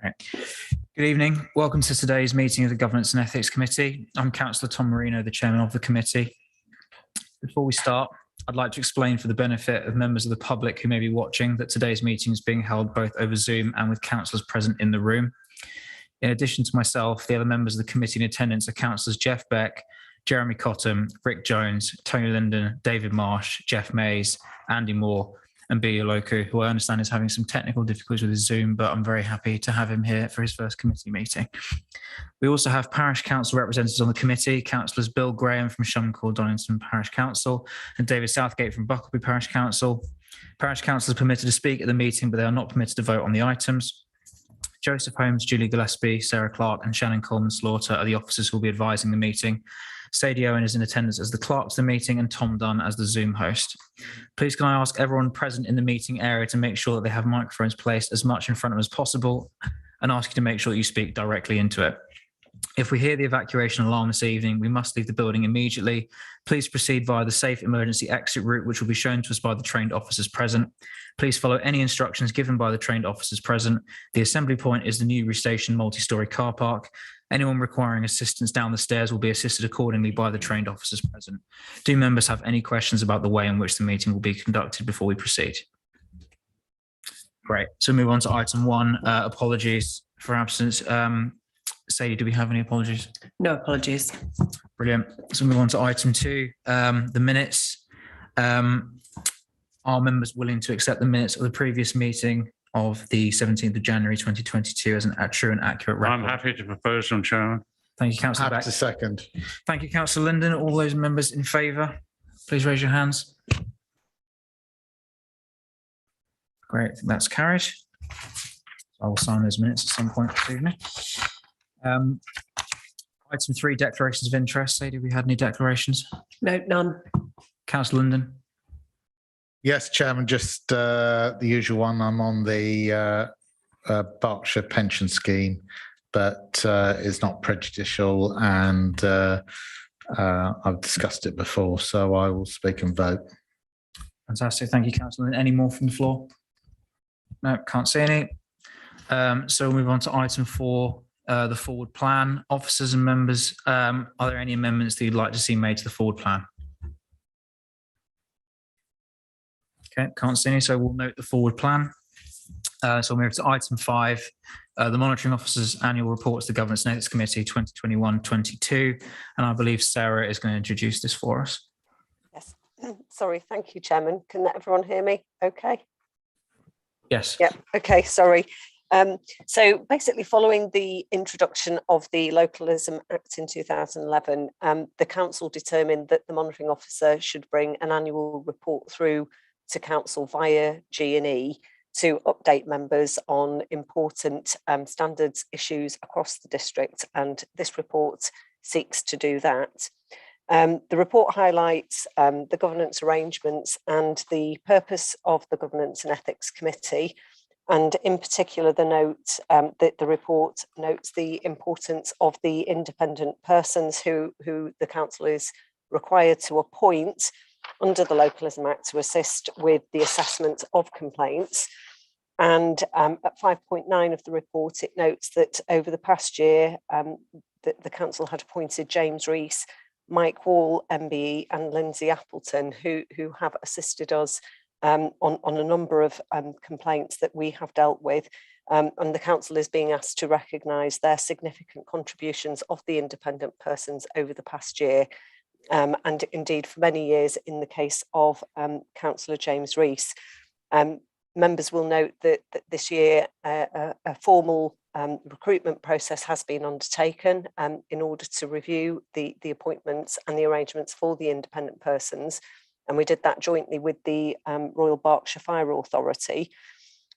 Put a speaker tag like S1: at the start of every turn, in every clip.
S1: Great. Good evening. Welcome to today's meeting of the Governance and Ethics Committee. I'm Councillor Tom Marino, the chairman of the committee. Before we start, I'd like to explain for the benefit of members of the public who may be watching that today's meeting is being held both over Zoom and with councillors present in the room. In addition to myself, the other members of the committee in attendance are councillors Jeff Beck, Jeremy Cotton, Rick Jones, Tony Linden, David Marsh, Jeff Mays, Andy Moore, and Councillor Loco, who I understand is having some technical difficulties with his Zoom, but I'm very happy to have him here for his first committee meeting. We also have parish council representatives on the committee, councillors Bill Graham from Shumcourt Donington Parish Council and David Southgate from Buckleby Parish Council. Parish councillors are permitted to speak at the meeting, but they are not permitted to vote on the items. Joseph Holmes, Julie Gillespie, Sarah Clark and Shannon Coleman Slaughter are the officers who will be advising the meeting. Sadie Owen is in attendance as the clerk to the meeting and Tom Dunn as the Zoom host. Please can I ask everyone present in the meeting area to make sure that they have microphones placed as much in front of them as possible and ask you to make sure that you speak directly into it. If we hear the evacuation alarm this evening, we must leave the building immediately. Please proceed via the safe emergency exit route, which will be shown to us by the trained officers present. Please follow any instructions given by the trained officers present. The assembly point is the Newbury Station multi-storey car park. Anyone requiring assistance down the stairs will be assisted accordingly by the trained officers present. Do members have any questions about the way in which the meeting will be conducted before we proceed? Great. So move on to item one, apologies for absence. Sadie, do we have any apologies?
S2: No apologies.
S1: Brilliant. So move on to item two, the minutes. Are members willing to accept the minutes of the previous meeting of the 17th of January 2022 as an true and accurate record?
S3: I'm happy to propose them, Chairman.
S1: Thank you, Councillor Beck.
S4: Happy to second.
S1: Thank you, Councillor Linden. All those members in favour, please raise your hands. Great, that's carried. I will sign those minutes at some point this evening. Item three, declarations of interest. Sadie, have we had any declarations?
S2: No, none.
S1: Councillor Linden.
S4: Yes, Chairman, just the usual one. I'm on the Berkshire pension scheme, but it's not prejudicial and I've discussed it before, so I will speak and vote.
S1: Fantastic. Thank you, Councillor. Any more from the floor? No, can't see any. So we'll move on to item four, the forward plan. Officers and members, are there any amendments that you'd like to see made to the forward plan? Okay, can't see any, so we'll note the forward plan. So we'll move to item five, the Monitoring Officer's Annual Reports to the Governance and Ethics Committee 2021-22. And I believe Sarah is going to introduce this for us.
S5: Yes, sorry, thank you, Chairman. Can everyone hear me okay?
S1: Yes.
S5: Yeah, okay, sorry. So basically following the introduction of the Localism Act in 2011, the council determined that the monitoring officer should bring an annual report through to council via G&E to update members on important standards issues across the district, and this report seeks to do that. The report highlights the governance arrangements and the purpose of the Governance and Ethics Committee, and in particular the note that the report notes the importance of the independent persons who the council is required to appoint under the Localism Act to assist with the assessment of complaints. And at 5.9 of the report, it notes that over the past year, the council had appointed James Rees, Mike Wall, MBE, and Lindsay Appleton, who have assisted us on a number of complaints that we have dealt with. And the council is being asked to recognise their significant contributions of the independent persons over the past year. And indeed for many years in the case of Councillor James Rees. Members will note that this year a formal recruitment process has been undertaken in order to review the appointments and the arrangements for the independent persons. And we did that jointly with the Royal Berkshire Fire Authority.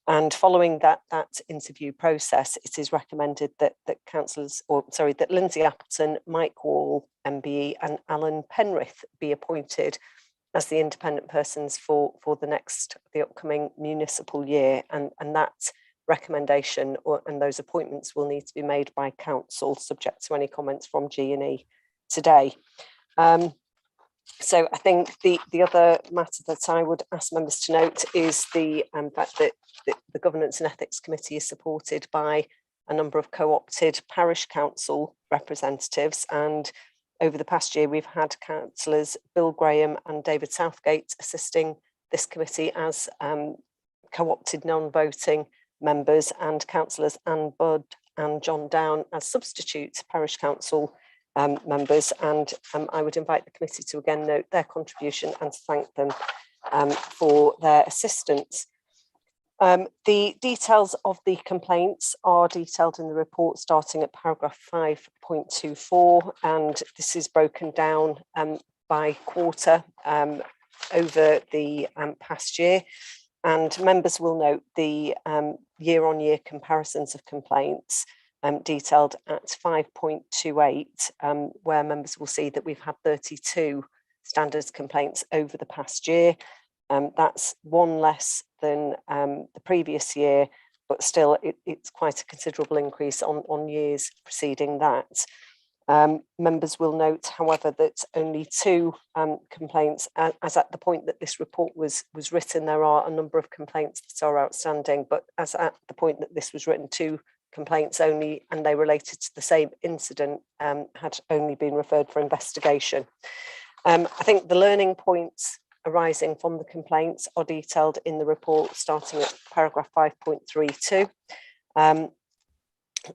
S5: And following that interview process, it is recommended that that Lindsay Appleton, Mike Wall, MBE, and Alan Penrith be appointed as the independent persons for the upcoming municipal year, and that recommendation and those appointments will need to be made by council, subject to any comments from G&E today. So I think the other matter that I would ask members to note is the fact that the Governance and Ethics Committee is supported by a number of co-opted parish council representatives, and over the past year we've had councillors Bill Graham and David Southgate assisting this committee as co-opted non-voting members, and councillors Anne Budd and John Down as substitute parish council members. And I would invite the committee to again note their contribution and to thank them for their assistance. The details of the complaints are detailed in the report starting at paragraph 5.24, and this is broken down by quarter over the past year. And members will note the year-on-year comparisons of complaints detailed at 5.28, where members will see that we've had 32 standards complaints over the past year. That's one less than the previous year, but still it's quite a considerable increase on years preceding that. Members will note, however, that only 2 complaints, as at the point that this report was written, there are a number of complaints that are outstanding, but as at the point that this was written, 2 complaints only, and they related to the same incident, had only been referred for investigation. I think the learning points arising from the complaints are detailed in the report starting at paragraph 5.32.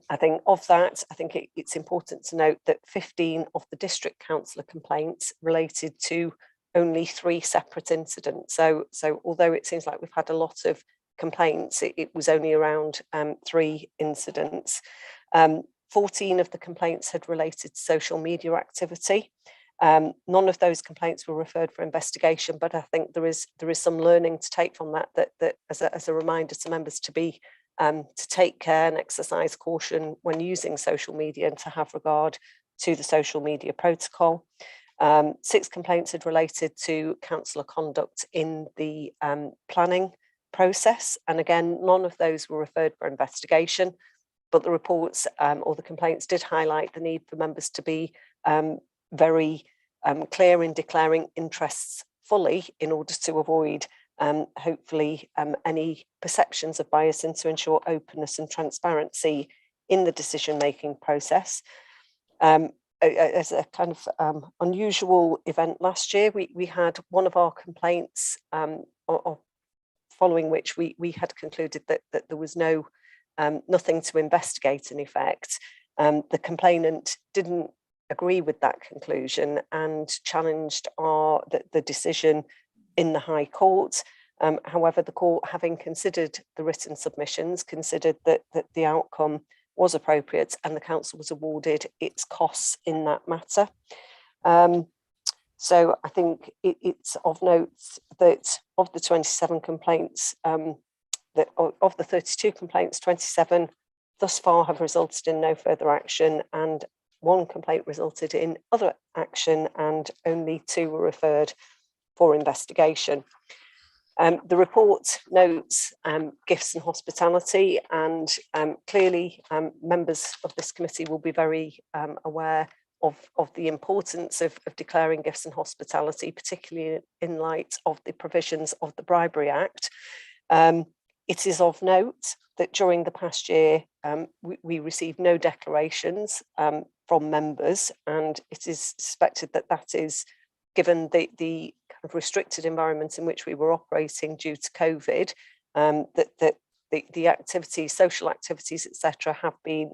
S5: I think of that, I think it's important to note that 15 of the district councillor complaints related to only 3 separate incidents. So although it seems like we've had a lot of complaints, it was only around 3 incidents. 14 of the complaints had related to social media activity. None of those complaints were referred for investigation, but I think there is some learning to take from that as a reminder to members to take care and exercise caution when using social media and to have regard to the social media protocol. 6 complaints had related to councillor conduct in the planning process, and again none of those were referred for investigation, but the reports or the complaints did highlight the need for members to be very clear in declaring interests fully in order to avoid hopefully any perceptions of bias and to ensure openness and transparency in the decision-making process. As a kind of unusual event last year, we had one of our complaints following which we had concluded that there was nothing to investigate in effect. The complainant didn't agree with that conclusion and challenged the decision in the High Court. However, the court, having considered the written submissions, considered that the outcome was appropriate and the council was awarded its costs in that matter. So I think it's of note that of the 27 complaints, that of the 32 complaints, 27 thus far have resulted in no further action, and 1 complaint resulted in other action, and only 2 were referred for investigation. The report notes gifts and hospitality, and clearly members of this committee will be very aware of the importance of declaring gifts and hospitality, particularly in light of the provisions of the Bribery Act. It is of note that during the past year we received no declarations from members, and it is suspected that that is, given the kind of restricted environment in which we were operating due to COVID, that the activities, social activities, etc., have been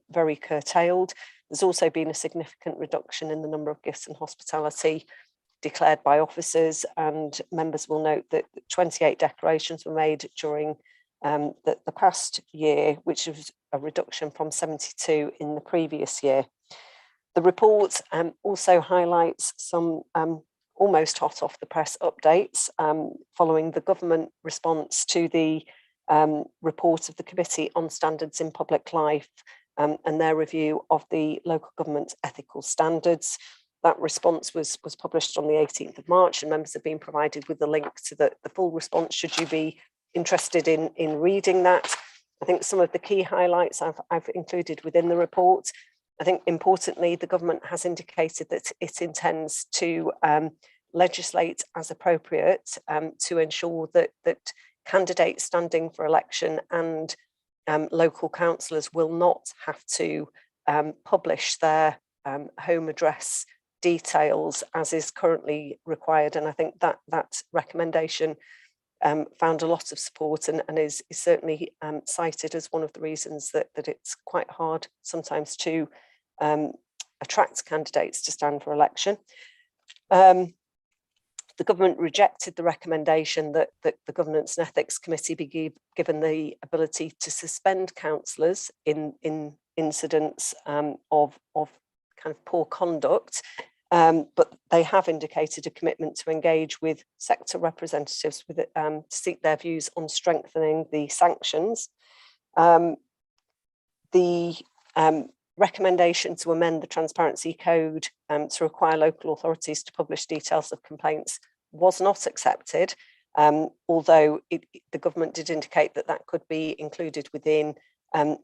S5: very curtailed. There's also been a significant reduction in the number of gifts and hospitality declared by officers, and members will note that 28 declarations were made during the past year, which was a reduction from 72 in the previous year. The report also highlights some almost hot off the press updates following the government response to the report of the Committee on Standards in Public Life and their review of the local government ethical standards. That response was published on the 18th of March, and members have been provided with a link to the full response should you be interested in reading that. I think some of the key highlights I've included within the report. I think importantly, the government has indicated that it intends to legislate as appropriate to ensure that candidates standing for election and local councillors will not have to publish their home address details as is currently required. And I think that recommendation found a lot of support and is certainly cited as one of the reasons that it's quite hard sometimes to attract candidates to stand for election. The government rejected the recommendation that the Governance and Ethics Committee be given the ability to suspend councillors in incidents of kind of poor conduct, but they have indicated a commitment to engage with sector representatives to seek their views on strengthening the sanctions. The recommendation to amend the Transparency Code to require local authorities to publish details of complaints was not accepted, although the government did indicate that could be included within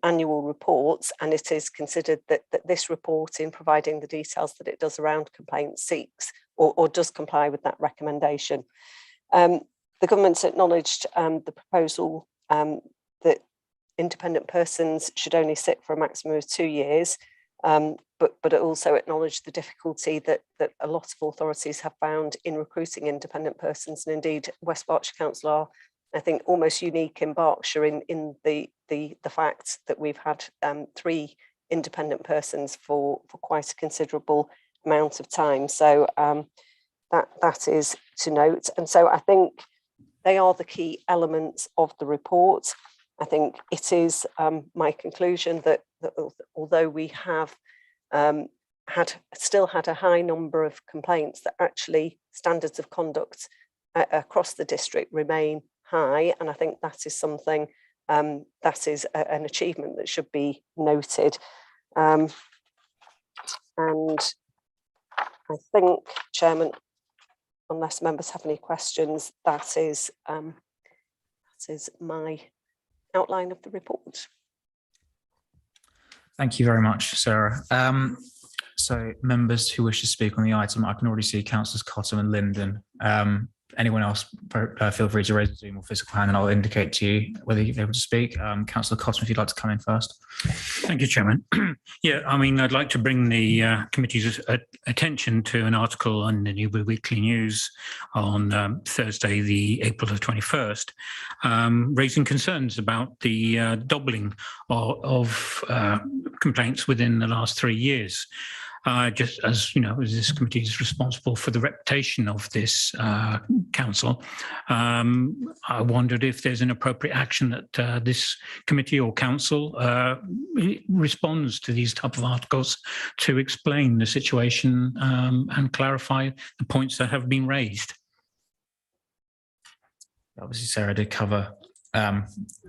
S5: annual reports, and it is considered that this report, in providing the details that it does around complaints, seeks or does comply with that recommendation. The government's acknowledged the proposal that independent persons should only sit for a maximum of 2 years, but it also acknowledged the difficulty that a lot of authorities have found in recruiting independent persons, and indeed West Berkshire Council are, I think, almost unique in Berkshire in the fact that we've had 3 independent persons for quite a considerable amount of time. So that is to note. And so I think they are the key elements of the report. I think it is my conclusion that although we have still had a high number of complaints, that actually standards of conduct across the district remain high, and I think that is something that is an achievement that should be noted. And I think, Chairman, unless members have any questions, that is my outline of the report.
S1: Thank you very much, Sarah. So members who wish to speak on the item, I can already see Councillors Cotton and Linden. Anyone else, feel free to raise a Zoom or physical hand and I'll indicate to you whether you're able to speak. Councillor Cotton, if you'd like to come in first.
S3: Thank you, Chairman. Yeah, I mean, I'd like to bring the committee's attention to an article on the Newbury Weekly News on Thursday, the April the 21st, raising concerns about the doubling of complaints within the last 3 years. Just as you know, as this committee is responsible for the reputation of this council, I wondered if there's an appropriate action that this committee or council responds to these type of articles to explain the situation and clarify the points that have been raised.
S1: Obviously, Sarah did cover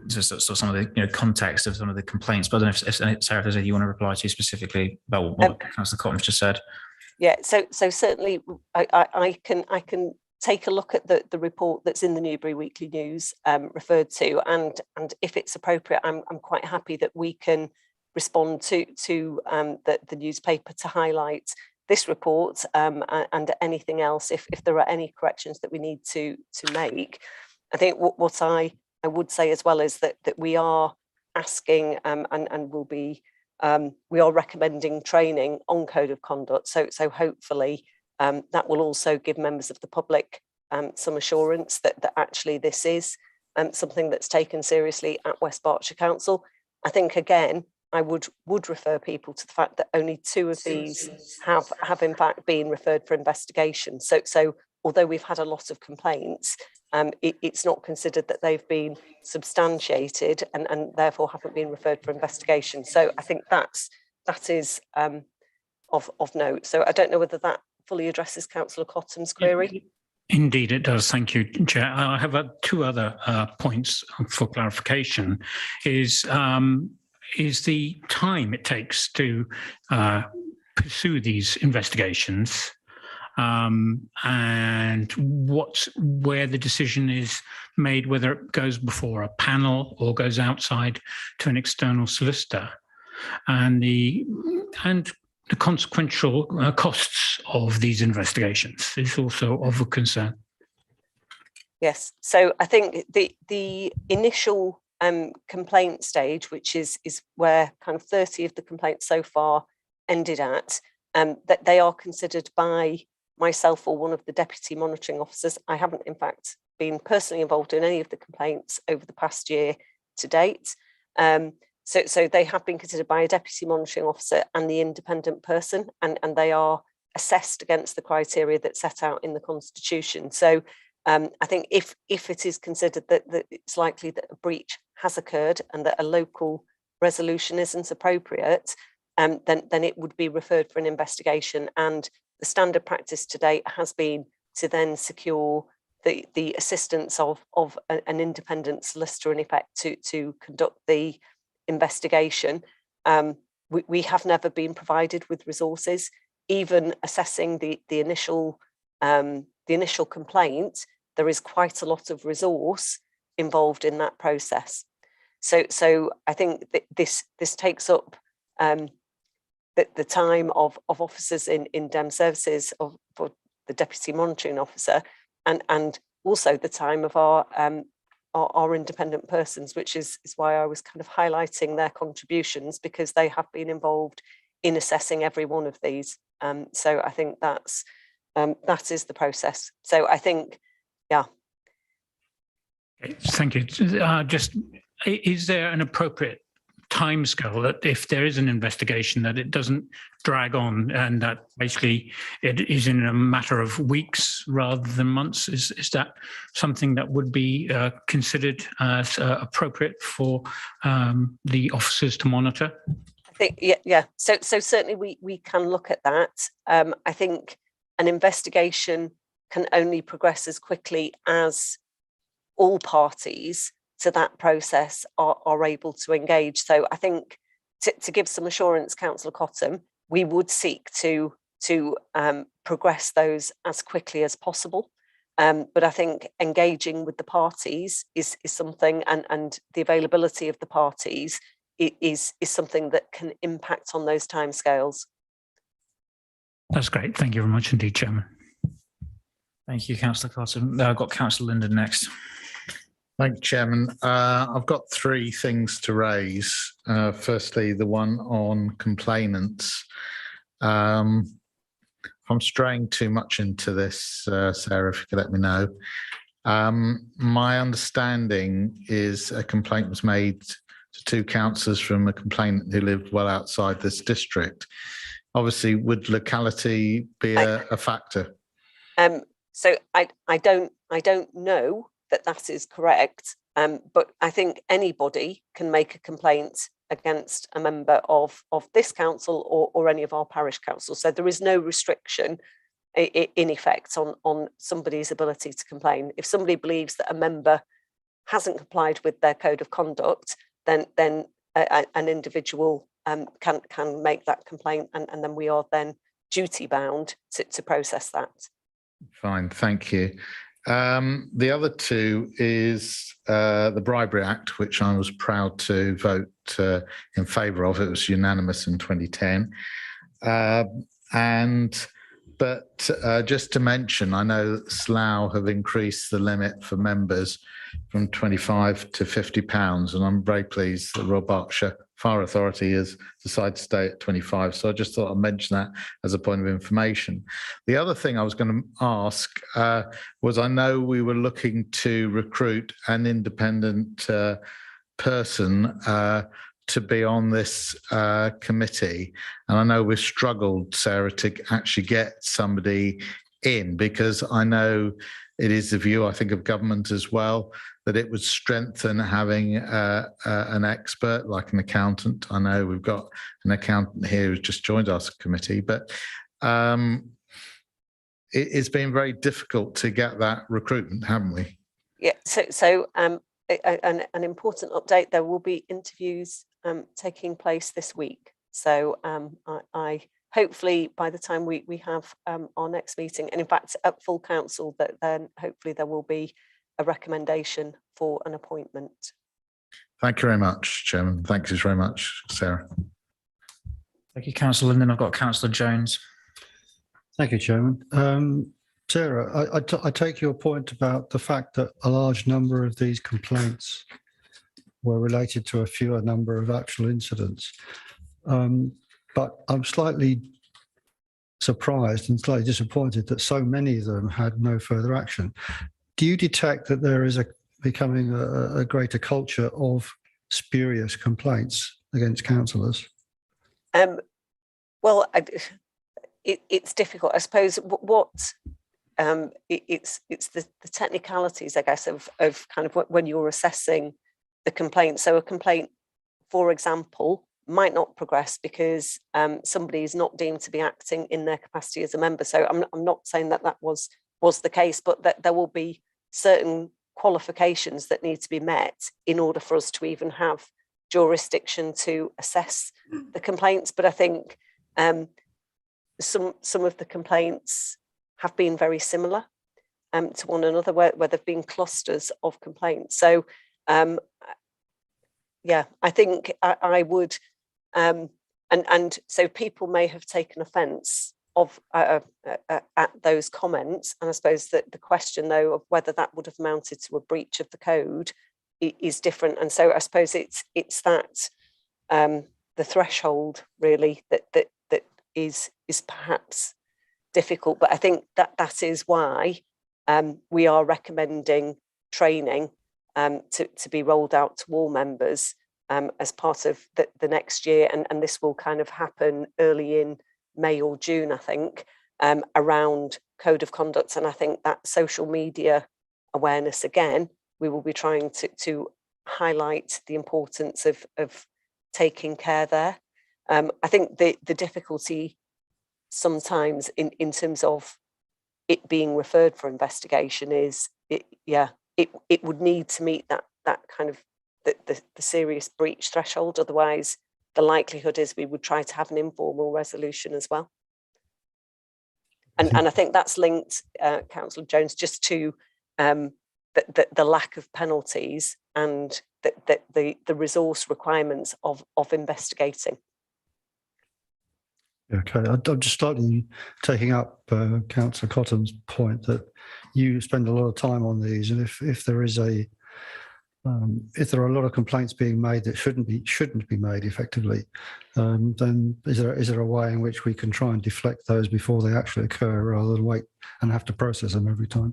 S1: so some of the context of some of the complaints, but I don't know if Sarah, if there's anything you want to reply to specifically about what Councillor Cotton just said.
S5: Yeah, so certainly I can take a look at the report that's in the Newbury Weekly News referred to, and if it's appropriate, I'm quite happy that we can respond to the newspaper to highlight this report and anything else if there are any corrections that we need to make. I think what I would say as well is that we are asking and will be we are recommending training on code of conduct. So hopefully that will also give members of the public some assurance that actually this is something that's taken seriously at West Berkshire Council. I think again I would refer people to the fact that only 2 of these have in fact been referred for investigation. So although we've had a lot of complaints, it's not considered that they've been substantiated and therefore haven't been referred for investigation. So I think that is of note. So I don't know whether that fully addresses Councillor Cotton's query.
S3: Indeed, it does. Thank you, Chair. I have 2 other points for clarification. Is the time it takes to pursue these investigations, and where the decision is made, whether it goes before a panel or goes outside to an external solicitor, and the consequential costs of these investigations is also of a concern.
S5: Yes, so I think the initial complaint stage, which is where kind of 30 of the complaints so far ended at, that they are considered by myself or one of the deputy monitoring officers. I haven't, in fact, been personally involved in any of the complaints over the past year to date. So they have been considered by a deputy monitoring officer and the independent person, and they are assessed against the criteria that's set out in the Constitution. So I think if it is considered that it's likely that a breach has occurred and that a local resolution isn't appropriate, then it would be referred for an investigation. And the standard practice to date has been to then secure the assistance of an independent solicitor, in effect, to conduct the investigation. We have never been provided with resources, even assessing the initial complaint. There is quite a lot of resource involved in that process. So I think that this takes up the time of officers in DEM services, for the deputy monitoring officer, and also the time of our independent persons, which is why I was kind of highlighting their contributions, because they have been involved in assessing every one of these. So I think that is the process. So I think, yeah.
S3: Thank you. Just, is there an appropriate timescale that if there is an investigation, that it doesn't drag on, and that basically it is in a matter of weeks rather than months? Is that something that would be considered as appropriate for the officers to monitor?
S5: I think, yeah. So certainly we can look at that. I think an investigation can only progress as quickly as all parties to that process are able to engage. So I think to give some assurance, Councillor Cotton, we would seek to progress those as quickly as possible. But I think engaging with the parties is something, and the availability of the parties is something that can impact on those timescales.
S3: That's great. Thank you very much indeed, Chairman.
S1: Thank you, Councillor Cotton. I've got Councillor Linden next.
S4: Thank you, Chairman. I've got three things to raise. Firstly, the one on complainants. If I'm straying too much into this, Sarah, if you could let me know. My understanding is a complaint was made to two councillors from a complainant who lived well outside this district. Obviously, would locality be a factor?
S5: So I don't know that is correct, but I think anybody can make a complaint against a member of this council or any of our parish councils. So there is no restriction in effect on somebody's ability to complain. If somebody believes that a member hasn't complied with their code of conduct, then an individual can make that complaint, and then we are then duty bound to process that.
S4: Fine, thank you. The other two is the Bribery Act, which I was proud to vote in favour of. It was unanimous in 2010. But just to mention, I know Slough have increased the limit for members from £25 to £50, and I'm very pleased that Royal Berkshire Fire Authority has decided to stay at 25. So I just thought I'd mention that as a point of information. The other thing I was going to ask was, I know we were looking to recruit an independent person to be on this committee. And I know we've struggled, Sarah, to actually get somebody in, because I know it is the view, I think, of government as well, that it would strengthen having an expert like an accountant. I know we've got an accountant here who's just joined our committee, but it's been very difficult to get that recruitment, haven't we?
S5: Yeah, so an important update, there will be interviews taking place this week. So I hopefully by the time we have our next meeting, and in fact at full council, that then hopefully there will be a recommendation for an appointment.
S4: Thank you very much, Chairman. Thank you very much, Sarah.
S1: Thank you, Councillor Linden. I've got Councillor Jones.
S6: Thank you, Chairman. Sarah, I take your point about the fact that a large number of these complaints were related to a fewer number of actual incidents. But I'm slightly surprised and slightly disappointed that so many of them had no further action. Do you detect that there is becoming a greater culture of spurious complaints against councillors?
S5: Well, it's difficult. I suppose it's the technicalities, I guess, of kind of when you're assessing the complaint. So a complaint, for example, might not progress because somebody is not deemed to be acting in their capacity as a member. So I'm not saying that was the case, but that there will be certain qualifications that need to be met in order for us to even have jurisdiction to assess the complaints. But I think some of the complaints have been very similar to one another, where there've been clusters of complaints. So yeah, I think I would, and so people may have taken offence at those comments, and I suppose that the question though of whether that would have amounted to a breach of the code is different. And so I suppose it's that the threshold really that is perhaps difficult. But I think that is why we are recommending training to be rolled out to all members as part of the next year, and this will kind of happen early in May or June, I think, around code of conduct. And I think that social media awareness, again, we will be trying to highlight the importance of taking care there. I think the difficulty sometimes in terms of it being referred for investigation is it would need to meet that kind of the serious breach threshold. Otherwise, the likelihood is we would try to have an informal resolution as well. And I think that's linked, Councillor Jones, just to the lack of penalties and the resource requirements of investigating.
S6: Okay, I'm just slightly taking up Councillor Cotton's point that you spend a lot of time on these, and if there is if there are a lot of complaints being made that shouldn't be made effectively, then is there a way in which we can try and deflect those before they actually occur, rather than wait and have to process them every time?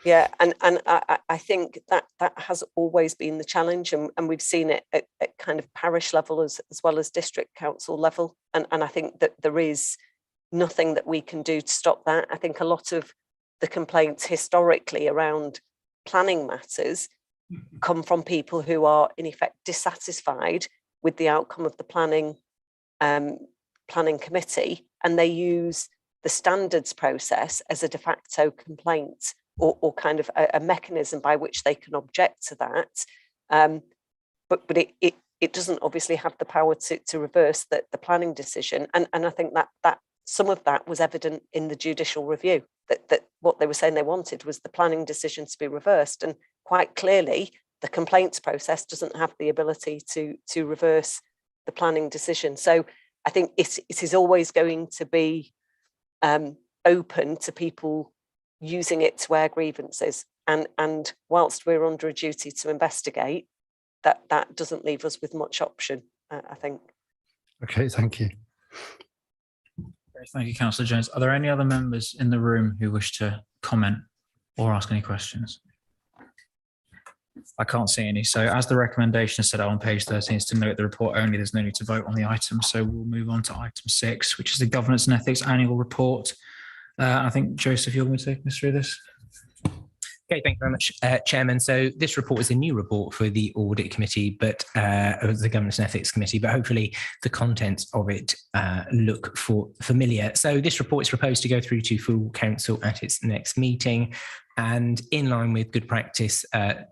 S5: Yeah, and I think that has always been the challenge, and we've seen it at kind of parish level as well as district council level, and I think that there is nothing that we can do to stop that. I think a lot of the complaints historically around planning matters come from people who are in effect dissatisfied with the outcome of the planning committee, and they use the standards process as a de facto complaint, or kind of a mechanism by which they can object to that. But it doesn't obviously have the power to reverse the planning decision. And I think that some of that was evident in the judicial review, that what they were saying they wanted was the planning decision to be reversed. And quite clearly, the complaints process doesn't have the ability to reverse the planning decision. So I think it is always going to be open to people using it to air grievances, and whilst we're under a duty to investigate, that doesn't leave us with much option, I think.
S6: Okay, thank you.
S1: Thank you, Councillor Jones. Are there any other members in the room who wish to comment or ask any questions? I can't see any. So as the recommendation is set out on page 13 is to note the report only, there's no need to vote on the item. So we'll move on to item 6, which is the Governance and Ethics Annual Report. I think, Joseph, you're going to take us through this.
S7: Okay, thank you very much, Chairman. So this report is a new report for the Audit Committee, but the Governance and Ethics Committee, but hopefully the contents of it look familiar. So this report is proposed to go through to full council at its next meeting, and in line with good practice,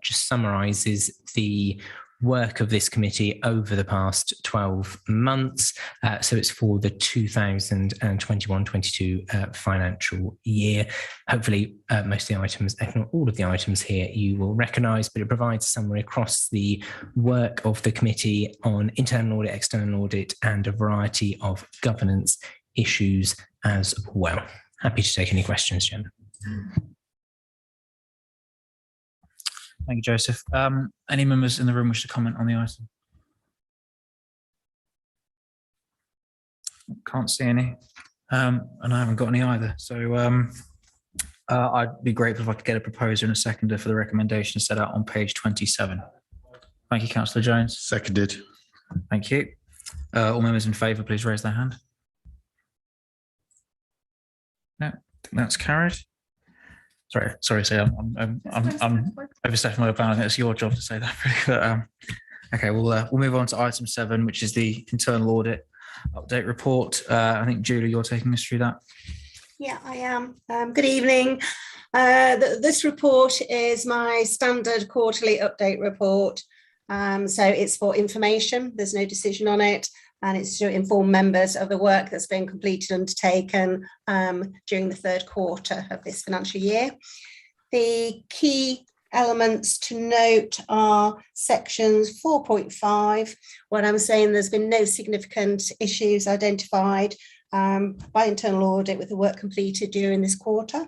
S7: just summarises the work of this committee over the past 12 months. So it's for the 2021-22 financial year. Hopefully most of the items, if not all of the items here, you will recognise, but it provides a summary across the work of the committee on internal audit, external audit, and a variety of governance issues as well. Happy to take any questions, Chairman.
S1: Thank you, Joseph. Any members in the room wish to comment on the item? Can't see any. And I haven't got any either. So I'd be grateful if I could get a proposer and a seconder for the recommendation set out on page 27. Thank you, Councillor Jones.
S4: Seconded.
S1: Thank you. All members in favour, please raise their hand. No, I think that's carried. Sorry, say I'm overstepping my bounds. I think it's your job to say that. But, okay, we'll move on to item 7, which is the internal audit update report. I think Julie, you're taking us through that.
S8: Yeah, I am. Good evening. This report is my standard quarterly update report. So it's for information. There's no decision on it, and it's to inform members of the work that's been completed and undertaken during the third quarter of this financial year. The key elements to note are sections 4.5, when I'm saying there's been no significant issues identified by internal audit with the work completed during this quarter.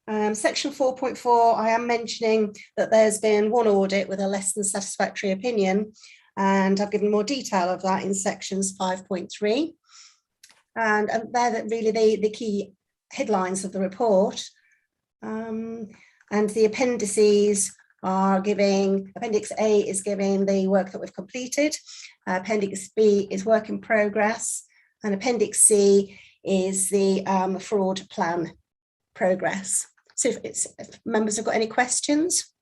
S8: Section 4.4, I am mentioning that there's been one audit with a less than satisfactory opinion, and I've given more detail of that in sections 5.3. And they're really the key headlines of the report. And the appendices are giving, Appendix A is giving the work that we've completed, Appendix B is work in progress, and Appendix C is the fraud plan progress. So if members have got any questions.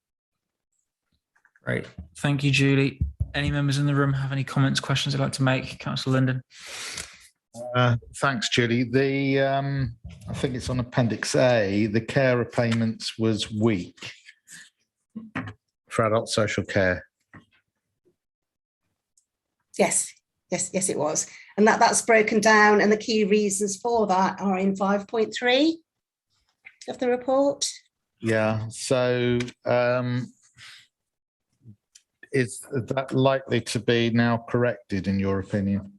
S1: Great. Thank you, Julie. Any members in the room have any comments, questions they'd like to make? Councillor Linden.
S4: Thanks, Julie. I think it's on Appendix A, the carer payments was weak for adult social care.
S8: Yes, it was. And that's broken down, and the key reasons for that are in 5.3 of the report.
S4: Yeah, so is that likely to be now corrected in your opinion?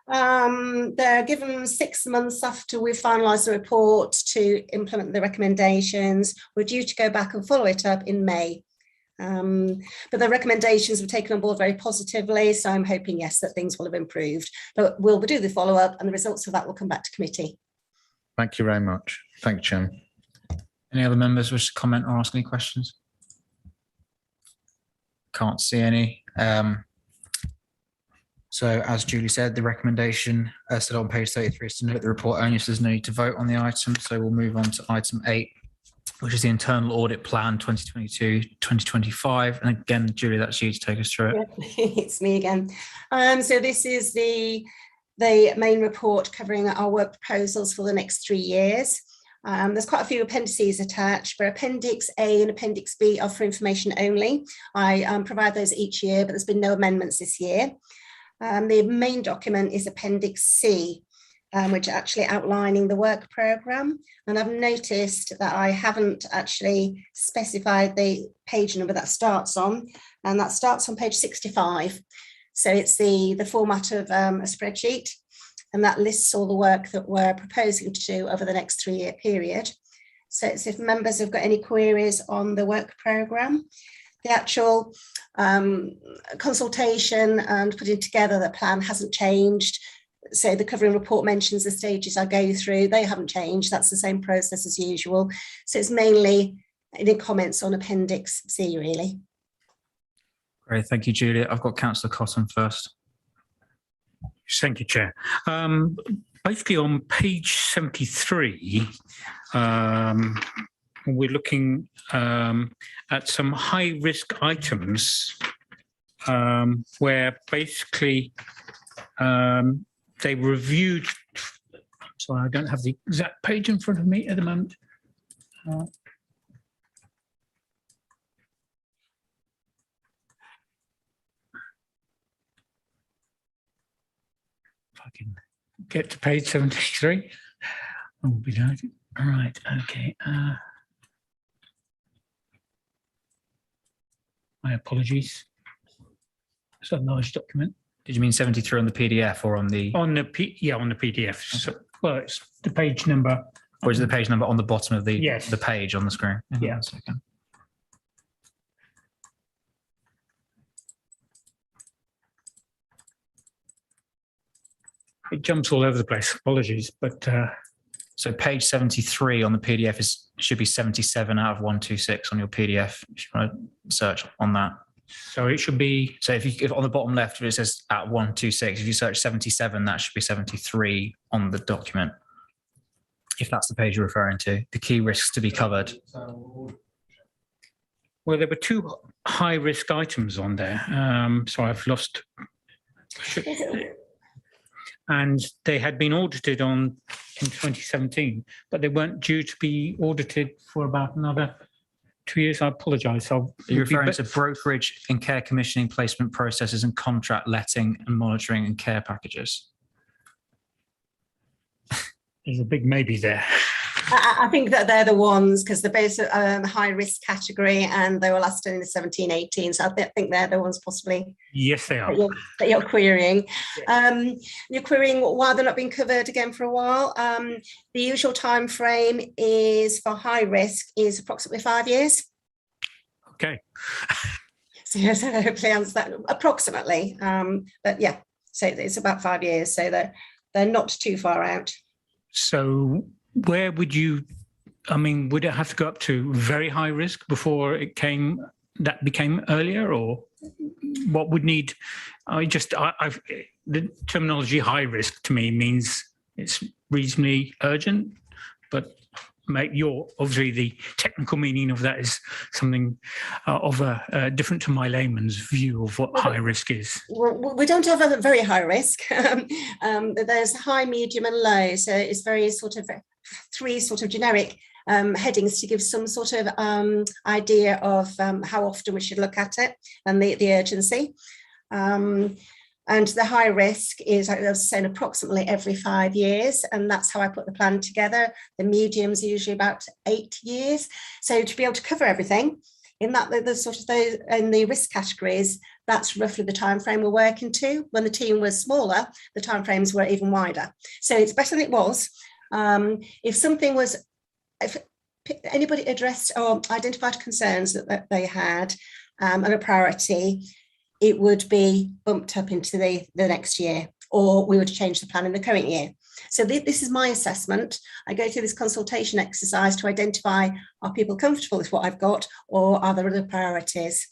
S8: They're given 6 months after we've finalised the report to implement the recommendations. We're due to go back and follow it up in May. But the recommendations were taken on board very positively, so I'm hoping, yes, that things will have improved. But we'll do the follow-up, and the results of that will come back to committee. Thank
S4: you very much. Thank you, Chairman.
S1: Any other members wish to comment or ask any questions? Can't see any. So as Julie said, the recommendation set on page 33 is to note the report only, so there's no need to vote on the item. So we'll move on to item 8, which is the internal audit plan 2022-2025. And again, Julie, that's you to take us through it.
S8: It's me again. So this is the main report covering our work proposals for the next 3 years. There's quite a few appendices attached, but Appendix A and Appendix B are for information only. I provide those each year, but there's been no amendments this year. The main document is Appendix C, which are actually outlining the work programme. And I've noticed that I haven't actually specified the page number that starts on, and that starts on page 65. So it's the format of a spreadsheet, and that lists all the work that we're proposing to do over the next 3-year period. So it's if members have got any queries on the work programme. The actual consultation and putting together the plan hasn't changed. So the covering report mentions the stages I go through, they haven't changed. That's the same process as usual. So it's mainly any comments on Appendix C, really.
S1: Great, thank you, Julia. I've got Councillor Cotton first.
S3: Thank you, Chair. Basically on page 73, we're looking at some high-risk items where basically they reviewed, sorry, I don't have the exact page in front of me at the moment. If I can get to page 73, I'll be delighted. All right, okay. My apologies. It's a large document.
S1: Did you mean 73 on the PDF or on the?
S3: On the PDF. So, well, it's the page number.
S1: Or is it the page number on the bottom of the
S3: yes.
S1: the page on the screen?
S3: Yeah. It jumps all over the place. Apologies, but
S1: So page 73 on the PDF should be 77 out of 126 on your PDF. If you want to search on that.
S3: so it should be.
S1: So if on the bottom left where it says at 126, if you search 77, that should be 73 on the document. If that's the page you're referring to, the key risks to be covered.
S3: Well, there were two high-risk items on there. So I've lost. And they had been audited in 2017, but they weren't due to be audited for about another 2 years. I apologise.
S1: You're referring to brokerage and care commissioning, placement processes, and contract letting and monitoring and care packages.
S3: There's a big maybe there.
S8: I think that they're the ones because they're both high risk category and they were last in the 17-18. So I think they're the ones possibly.
S3: Yes, they are.
S8: That you're querying. You're querying why they're not being covered again for a while. The usual time frame is for high risk is approximately 5 years.
S3: Okay.
S8: So hopefully answer that approximately. But yeah, so it's about 5 years. So they're not too far out.
S3: So where would you, I mean, would it have to go up to very high risk before that became earlier, or what would need? The terminology high risk to me means it's reasonably urgent, but obviously the technical meaning of that is something different to my layman's view of what high risk is.
S8: We don't have a very high risk. There's high, medium and low. So it's very sort of three sort of generic headings to give some sort of idea of how often we should look at it and the urgency. And the high risk is, like I was saying, approximately every 5 years. And that's how I put the plan together. The mediums are usually about 8 years. So to be able to cover everything in that, in the risk categories, that's roughly the time frame we're working to. When the team was smaller, the time frames were even wider. So it's better than it was. If anybody addressed or identified concerns that they had and a priority, it would be bumped up into the next year, or we would change the plan in the current year. So this is my assessment. I go through this consultation exercise to identify, are people comfortable with what I've got, or are there other priorities?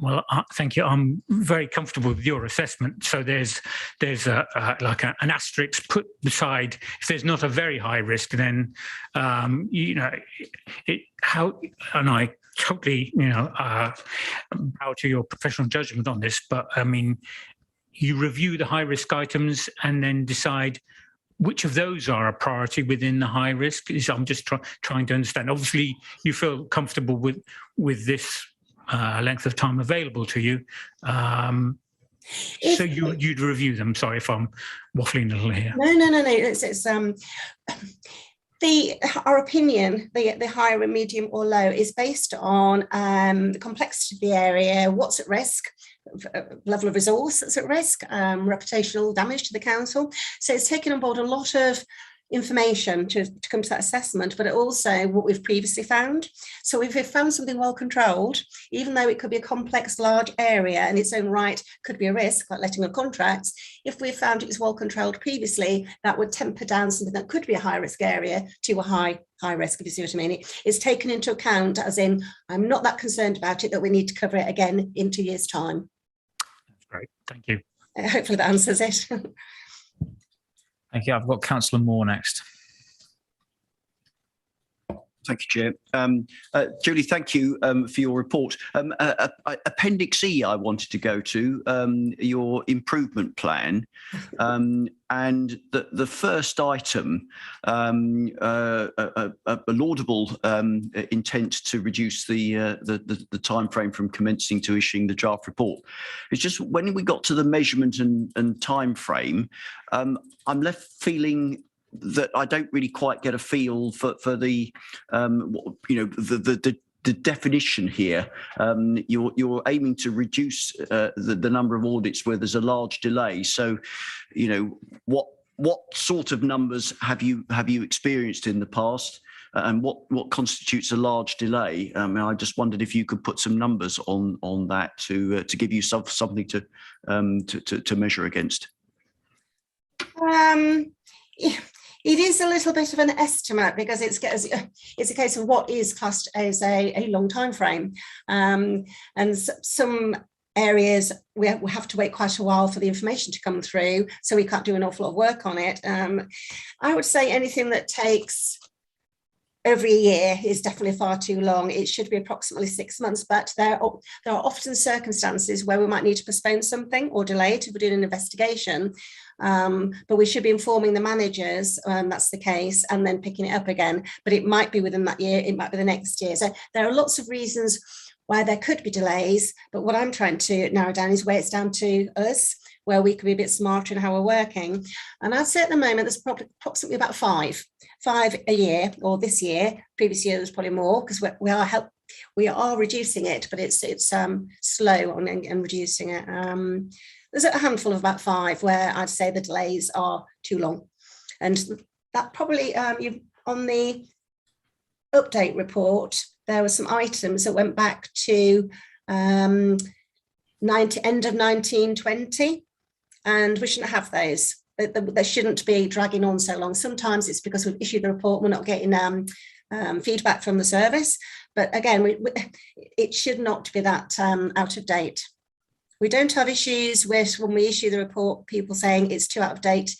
S3: Well, thank you. I'm very comfortable with your assessment. So there's an asterisk put beside. If there's not a very high risk, then and I totally bow to your professional judgment on this. But I mean, you review the high risk items and then decide which of those are a priority within the high risk. I'm just trying to understand. Obviously, you feel comfortable with this length of time available to you. So you'd review them. Sorry if I'm waffling a little here.
S8: No. Our opinion, the higher, medium or low, is based on the complexity of the area, what's at risk, level of resource that's at risk, reputational damage to the council. So it's taken on board a lot of information to come to that assessment, but also what we've previously found. So if we've found something well controlled, even though it could be a complex, large area in its own right, could be a risk, like letting of contracts, if we found it was well controlled previously, that would temper down something that could be a high risk area to a high risk, if you see what I mean. It's taken into account, as in, I'm not that concerned about it that we need to cover it again in 2 years' time.
S3: That's great, thank you.
S8: Hopefully that answers it.
S1: Thank you. I've got Councillor Moore next.
S9: Thank you, Chair. Julie, thank you for your report. Appendix E, I wanted to go to, your improvement plan. And the first item, a laudable intent to reduce the time frame from commencing to issuing the draft report. It's just when we got to the measurement and time frame, I'm left feeling that I don't really quite get a feel for the the definition here. You're aiming to reduce the number of audits where there's a large delay. So, what sort of numbers have you experienced in the past, and what constitutes a large delay? I just wondered if you could put some numbers on that to give you something to measure against.
S8: It is a little bit of an estimate because it's a case of what is classed as a long time frame, and some areas we have to wait quite a while for the information to come through, so we can't do an awful lot of work on it. I would say anything that takes over a year is definitely far too long. It should be approximately 6 months, but there are often circumstances where we might need to postpone something or delay it if we're doing an investigation. But we should be informing the managers that's the case, and then picking it up again. But it might be within that year, it might be the next year. So there are lots of reasons why there could be delays, but what I'm trying to narrow down is where it's down to us, where we can be a bit smarter in how we're working. And I'd say at the moment there's probably approximately about five a year, or this year. Previous year was probably more, because we are reducing it, but it's slow on and reducing it. There's a handful of about 5 where I'd say the delays are too long, and that probably on the update report there were some items that went back to end of 1920, and we shouldn't have those. They shouldn't be dragging on so long. Sometimes it's because we've issued the report, we're not getting feedback from the service, but again, it should not be that out of date. We don't have issues with, when we issue the report, people saying it's too out of date,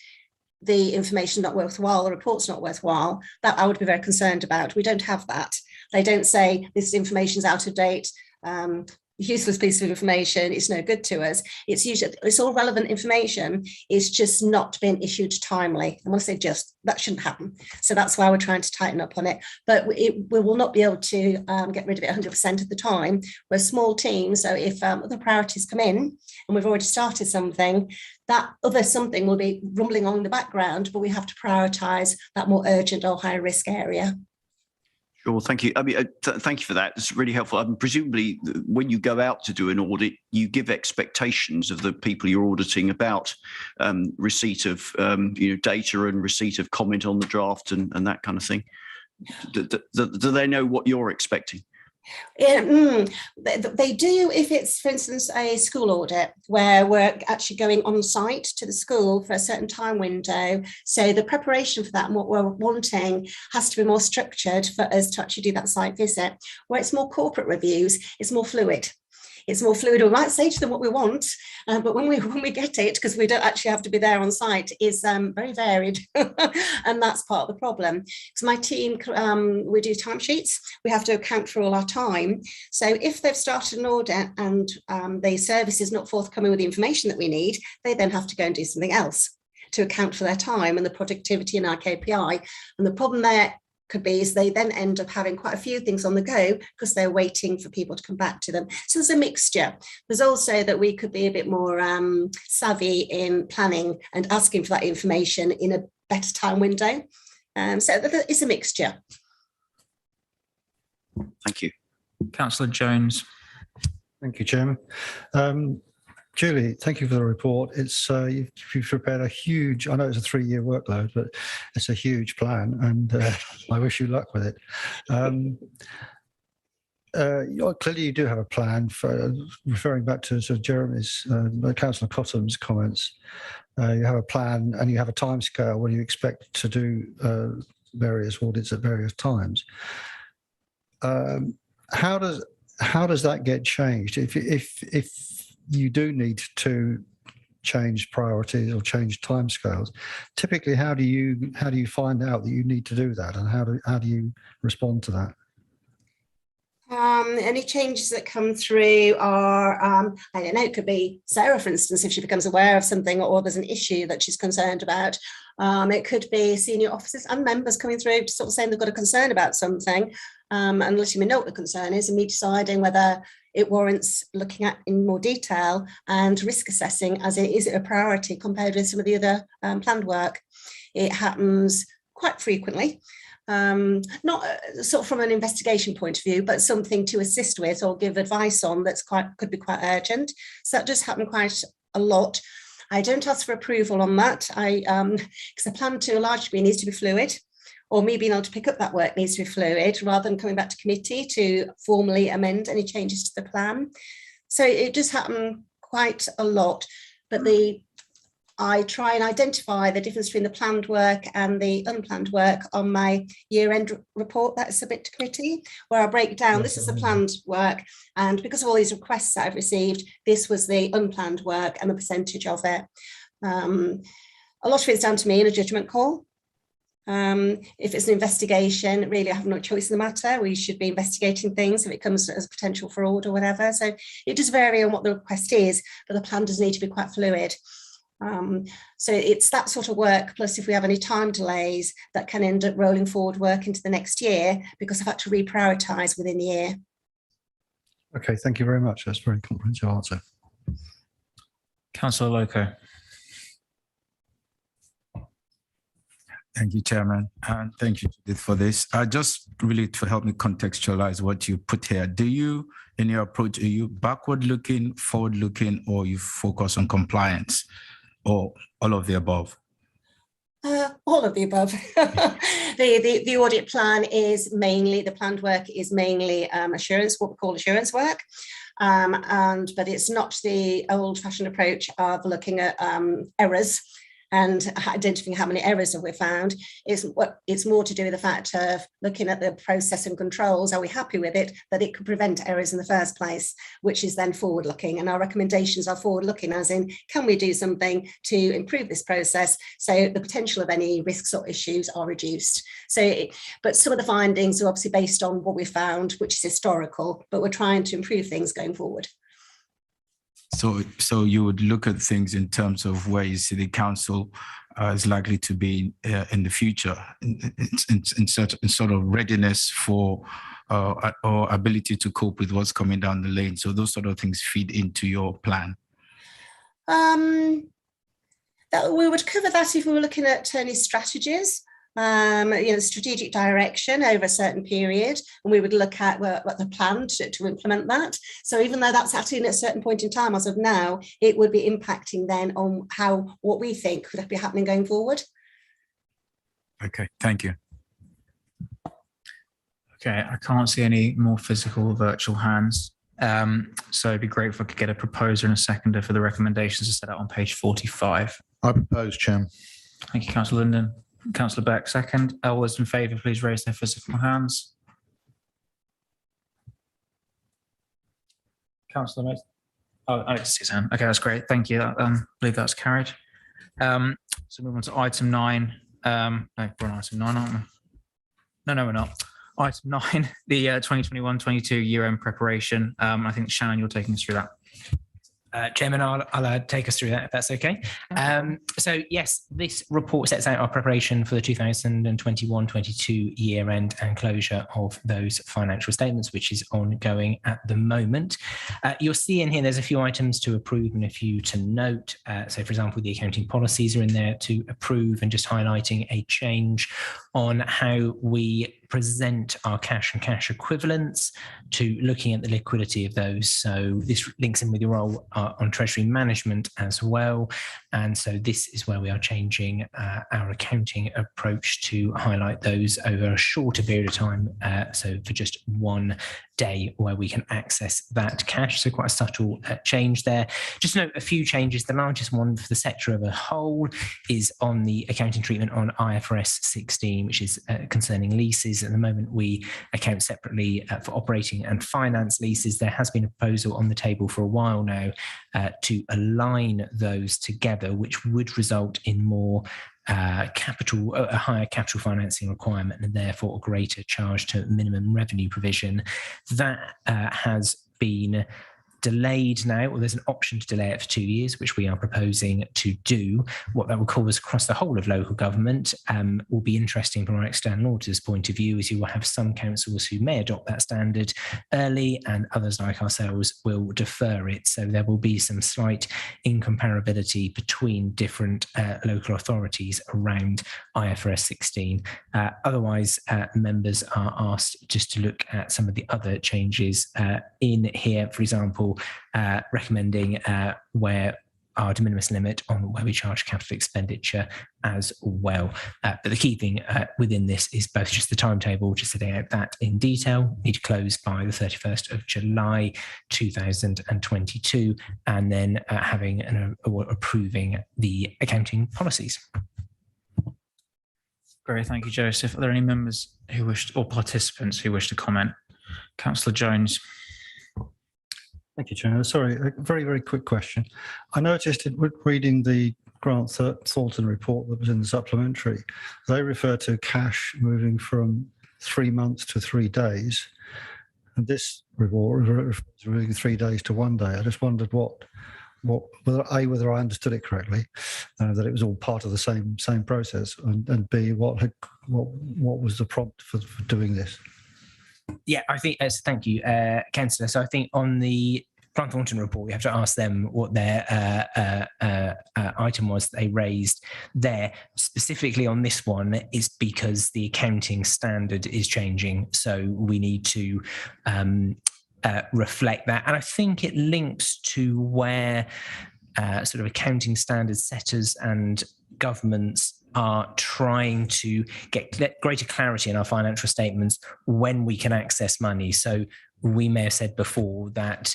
S8: the information not worthwhile, the report's not worthwhile. That I would be very concerned about. We don't have that. They don't say this information's out of date, useless piece of information, it's no good to us. It's all relevant information, it's just not been issued timely. And when I say just, that shouldn't happen. So that's why we're trying to tighten up on it. But we will not be able to get rid of it 100% of the time. We're a small team, so if other priorities come in and we've already started something, that other something will be rumbling on in the background, but we have to prioritise that more urgent or higher risk area.
S9: Sure, thank you. I mean, thank you for that. It's really helpful. Presumably, when you go out to do an audit, you give expectations of the people you're auditing about receipt of data and receipt of comment on the draft and that kind of thing. Do they know what you're expecting?
S8: They do if it's, for instance, a school audit where we're actually going on site to the school for a certain time window. So the preparation for that and what we're wanting has to be more structured for us to actually do that site visit. Where it's more corporate reviews, it's more fluid. It's more fluid. We might say to them what we want, but when we get it, because we don't actually have to be there on site, is very varied, and that's part of the problem. Because my team, we do timesheets. We have to account for all our time. So if they've started an audit and the service is not forthcoming with the information that we need, they then have to go and do something else to account for their time and the productivity in our KPI. And the problem there could be is they then end up having quite a few things on the go because they're waiting for people to come back to them. So there's a mixture. There's also that we could be a bit more savvy in planning and asking for that information in a better time window. So it's a mixture.
S9: Thank you.
S1: Councillor Jones.
S6: Thank you, Chairman. Julie, thank you for the report. It's you've prepared a huge, I know it's a 3-year workload, but it's a huge plan, and I wish you luck with it. Clearly you do have a plan for, referring back to sort of Jeremy's, Councillor Cotton's comments. You have a plan and you have a timescale when you expect to do various audits at various times. How does that get changed? If you do need to change priorities or change timescales, typically how do you find out that you need to do that, and how do you respond to that?
S8: Any changes that come through are, I don't know, it could be Sarah, for instance, if she becomes aware of something or there's an issue that she's concerned about. It could be senior officers and members coming through to sort of saying they've got a concern about something, and letting me know what the concern is, and me deciding whether it warrants looking at in more detail and risk assessing, as is it a priority compared with some of the other planned work. It happens quite frequently. Not sort of from an investigation point of view, but something to assist with or give advice on that's could be quite urgent. So that does happen quite a lot. I don't ask for approval on that. Because the plan to a large degree needs to be fluid, or me being able to pick up that work needs to be fluid, rather than coming back to committee to formally amend any changes to the plan. So it does happen quite a lot, but I try and identify the difference between the planned work and the unplanned work on my year-end report that I submit to committee, where I break down, this is the planned work, and because of all these requests that I've received, this was the unplanned work and the percentage of it. A lot of it's down to me in a judgment call. If it's an investigation, really I have no choice in the matter. We should be investigating things if it comes as potential fraud or whatever. So it does vary on what the request is, but the plan does need to be quite fluid. So it's that sort of work, plus if we have any time delays that can end up rolling forward work into the next year because I've had to reprioritise within the year.
S6: Okay, thank you very much. That's a very comprehensive answer.
S1: Councillor Loco.
S10: Thank you, Chairman, and thank you Judith, for this. Just really to help me contextualize what you put here. Do you, in your approach, are you backward looking, forward looking, or you focus on compliance, or all of the above?
S8: All of the above. The audit plan is mainly, the planned work is mainly assurance, what we call assurance work. But it's not the old-fashioned approach of looking at errors and identifying how many errors have we found. It's more to do with the fact of looking at the process and controls. Are we happy with it, that it could prevent errors in the first place, which is then forward looking. And our recommendations are forward looking, as in, can we do something to improve this process so the potential of any risks or issues are reduced. But some of the findings are obviously based on what we found, which is historical, but we're trying to improve things going forward.
S10: So you would look at things in terms of where you see the council is likely to be in the future, in sort of readiness for or ability to cope with what's coming down the lane. So those sort of things feed into your plan.
S8: We would cover that if we were looking at any strategies. Strategic direction over a certain period, and we would look at what the plan to implement that. So even though that's happening at a certain point in time, as of now, it would be impacting then on what we think could be happening going forward.
S10: Okay, thank you.
S1: Okay, I can't see any more physical or virtual hands. So it'd be great if I could get a proposer and a seconder for the recommendations to set out on page 45.
S4: I propose, Chairman.
S1: Thank you, Councillor Linden. Councillor Beck, second. All those in favour, please raise their physical hands. Councillor Leighton. Oh, I see his hand. Okay, that's great. Thank you. I believe that's carried. So move on to item 9. No, we're on item 9, aren't we? No, we're not. Item 9, the 2021-22 year-end preparation. I think, Shannon, you're taking us through that.
S7: Chairman, I'll take us through that if that's okay. So yes, this report sets out our preparation for the 2021-22 year end and closure of those financial statements, which is ongoing at the moment. You'll see in here there's a few items to approve and a few to note. So for example, the accounting policies are in there to approve, and just highlighting a change on how we present our cash and cash equivalents to looking at the liquidity of those. So this links in with your role on treasury management as well. And so this is where we are changing our accounting approach to highlight those over a shorter period of time. So for just one day where we can access that cash. So quite a subtle change there. Just note a few changes. The largest one for the sector as a whole is on the accounting treatment on IFRS 16, which is concerning leases. At the moment, we account separately for operating and finance leases. There has been a proposal on the table for a while now to align those together, which would result in more a higher capital financing requirement, and therefore a greater charge to minimum revenue provision. That has been delayed now, or there's an option to delay it for 2 years, which we are proposing to do. What that will cause across the whole of local government will be interesting from our external auditor's point of view, as you will have some councils who may adopt that standard early and others like ourselves will defer it. So there will be some slight incomparability between different local authorities around IFRS 16. Otherwise, members are asked just to look at some of the other changes in here, for example, recommending where our de minimis limit on where we charge capital expenditure as well. But the key thing within this is both just the timetable, just setting out that in detail, need to close by the 31st of July 2022, and then having or approving the accounting policies.
S1: Great, thank you, Joseph. Are there any members who wish, or participants who wish to comment? Councillor Jones.
S6: Thank you, Chair. Sorry, a very, very quick question. I noticed reading the Grant Thornton report that was in the supplementary, they refer to cash moving from 3 months to 3 days. And this report refers to moving 3 days to 1 day. I just wondered whether I understood it correctly, that it was all part of the same process, and B, what was the prompt for doing this?
S7: Yeah, I think, thank you, Councillor. So I think on the Grant Thornton report, we have to ask them what their item was they raised there. Specifically on this one is because the accounting standard is changing. So we need to reflect that. And I think it links to where sort of accounting standard setters and governments are trying to get greater clarity in our financial statements when we can access money. So we may have said before that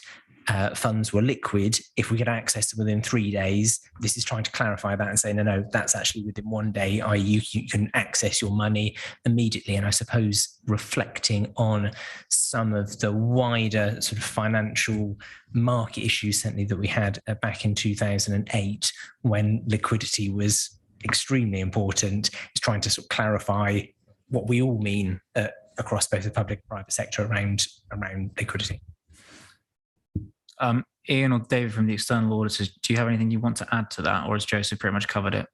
S7: funds were liquid if we could access them within 3 days. This is trying to clarify that and say, no, that's actually within 1 day, i.e. you can access your money immediately. And I suppose reflecting on some of the wider sort of financial market issues, certainly that we had back in 2008, when liquidity was extremely important, is trying to sort of clarify what we all mean across both the public and private sector around liquidity.
S1: Ian or David from the external auditors, do you have anything you want to add to that, or has Joseph pretty much covered it?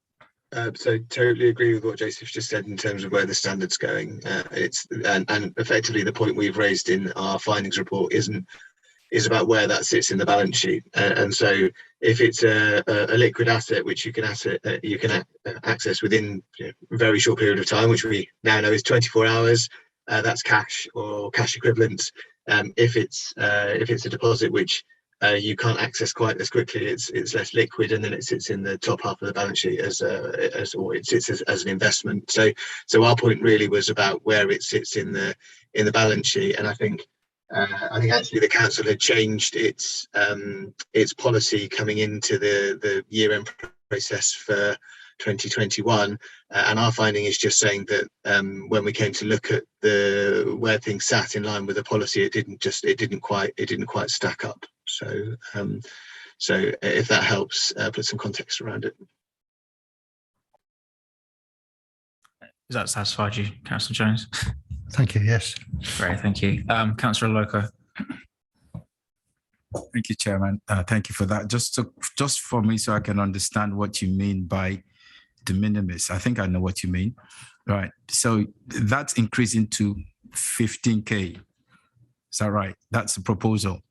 S11: So totally agree with what Joseph just said in terms of where the standard's going. And effectively the point we've raised in our findings report is about where that sits in the balance sheet. And so if it's a liquid asset which you can access within a very short period of time, which we now know is 24 hours, that's cash or cash equivalents. If it's a deposit which you can't access quite as quickly, it's less liquid, and then it sits in the top half of the balance sheet as it sits as an investment. So our point really was about where it sits in the balance sheet, and I think actually the council had changed its policy coming into the year-end process for 2021, and our finding is just saying that when we came to look at where things sat in line with the policy, it didn't quite stack up. So if that helps put some context around it.
S1: Does that satisfy you, Councillor Jones?
S6: Thank you. Yes.
S1: Great, thank you. Councillor Loco.
S10: Thank you, Chairman. Thank you for that. Just for me, so I can understand what you mean by de minimis. I think I know what you mean. Right. So that's increasing to 15K. Is that right? That's the proposal.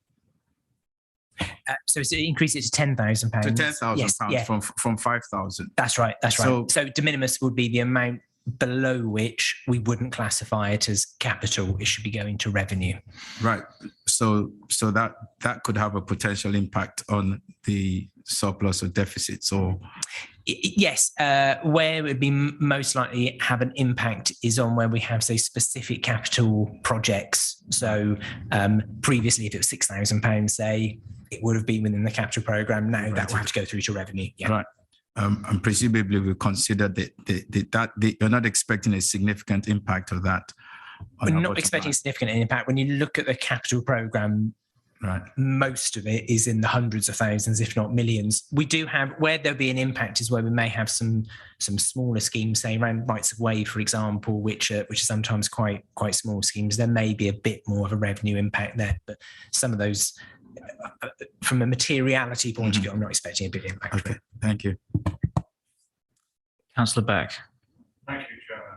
S7: So it's increase it to £10,000.
S10: To £10,000
S7: yes,
S10: from 5,000.
S7: That's right. That's right. So de minimis would be the amount below which we wouldn't classify it as capital. It should be going to revenue.
S10: Right. So that could have a potential impact on the surplus or deficits, or
S7: yes, where it would be most likely have an impact is on where we have, say, specific capital projects. So previously, if it was £6,000, say, it would have been within the capital programme. Now that will have to go through to revenue. Yeah.
S10: Right. And presumably we consider that you're not expecting a significant impact of that.
S7: We're not expecting a significant impact. When you look at the capital programme,
S10: right,
S7: most of it is in the hundreds of thousands, if not millions. We do have, where there'll be an impact is where we may have some smaller schemes, say around rights of way, for example, which are sometimes quite small schemes. There may be a bit more of a revenue impact there, but some of those, from a materiality point of view, I'm not expecting a big impact.
S10: Okay, thank you.
S1: Councillor Beck.
S3: Thank you, Chairman.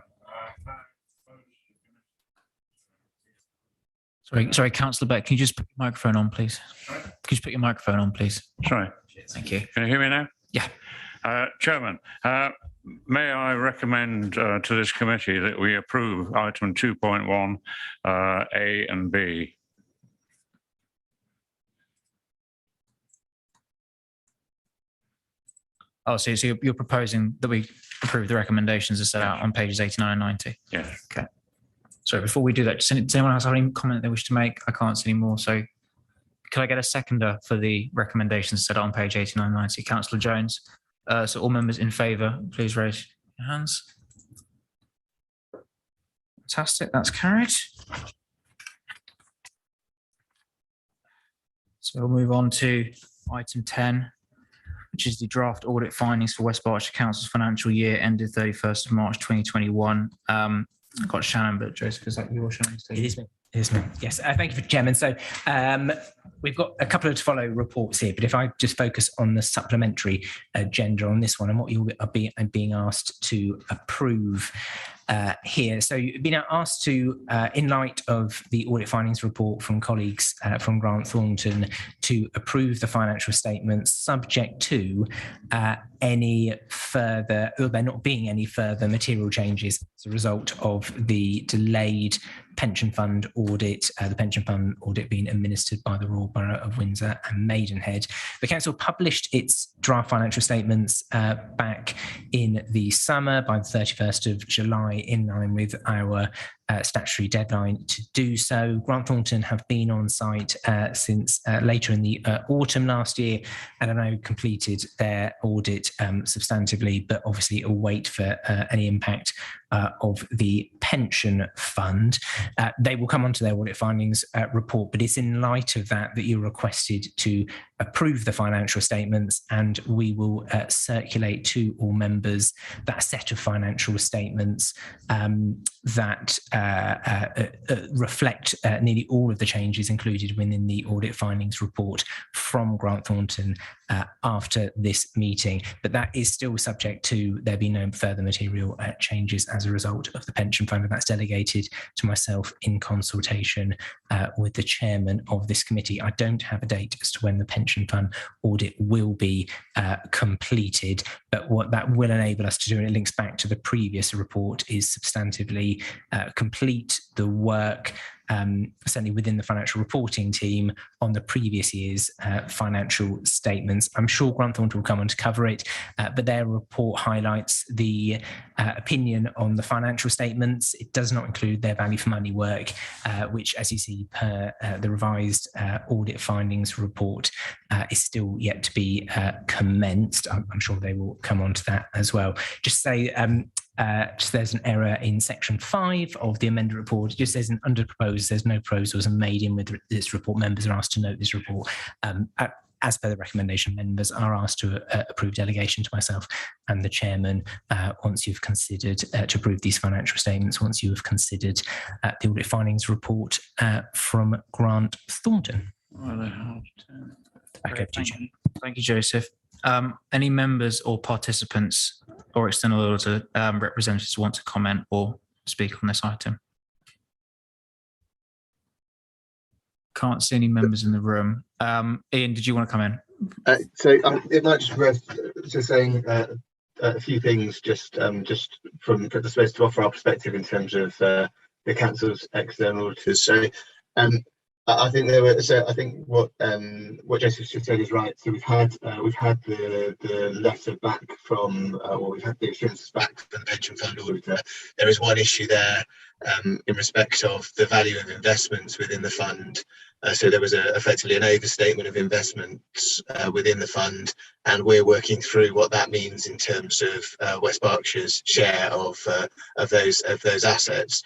S1: Sorry, Councillor Beck, can you just put your microphone on, please? Sorry? Can you just put your microphone on, please?
S3: Sorry.
S1: Thank you.
S3: Can you hear me now?
S1: Yeah.
S3: Chairman, may I recommend to this committee that we approve item 2.1 A and B?
S1: Oh, so you're proposing that we approve the recommendations as set out on pages 89 and 90?
S3: Yeah.
S1: Okay. So before we do that, does anyone else have any comment they wish to make? I can't see any more. So could I get a seconder for the recommendations set out on page 89 and 90? Councillor Jones. So all members in favour, please raise your hands. Fantastic, that's carried. So we'll move on to item 10, which is the draft audit findings for West Berkshire Council's financial year ended 31st of March 2021. I've got Shannon, but Joseph, is that your Shannon?
S7: It is me. It is me. Yes. Thank you, Chairman. So we've got a couple of to follow reports here, but if I just focus on the supplementary agenda on this one and what you are being asked to approve here. So you've been asked to, in light of the audit findings report from colleagues from Grant Thornton, to approve the financial statements subject to any further, or there not being any further material changes as a result of the delayed pension fund audit, the pension fund audit being administered by the Royal Borough of Windsor and Maidenhead. The council published its draft financial statements back in the summer by the 31st of July, in line with our statutory deadline to do so. Grant Thornton have been on site since later in the autumn last year and have now completed their audit substantively, but obviously await for any impact of the pension fund. They will come onto their audit findings report, but it's in light of that that you're requested to approve the financial statements, and we will circulate to all members that set of financial statements that reflect nearly all of the changes included within the audit findings report from Grant Thornton after this meeting. But that is still subject to there being no further material changes as a result of the pension fund, and that's delegated to myself in consultation with the chairman of this committee. I don't have a date as to when the pension fund audit will be completed, but what that will enable us to do, and it links back to the previous report, is substantively complete the work certainly within the financial reporting team on the previous year's financial statements. I'm sure Grant Thornton will come on to cover it, but their report highlights the opinion on the financial statements. It does not include their value for money work, which, as you see per the revised audit findings report, is still yet to be commenced. I'm sure they will come on to that as well. Just say there's an error in section 5 of the amended report. It just says an under proposed, there's no proposals made in with this report. Members are asked to note this report. As per the recommendation, members are asked to approve delegation to myself and the chairman once you've considered to approve these financial statements, once you have considered the audit findings report from Grant Thornton.
S1: Okay, thank you, Joseph. Any members or participants or external auditor representatives want to comment or speak on this item? Can't see any members in the room. Ian, did you want to come in?
S11: It might just be worth just saying a few things just from the space to offer our perspective in terms of the council's external auditors. So I think I think what Joseph just said is right. So we've had the letter back from, or we've had the assurances back from the pension fund auditor. There is one issue there in respect of the value of investments within the fund. So there was effectively an overstatement of investments within the fund, and we're working through what that means in terms of West Berkshire's share of those assets.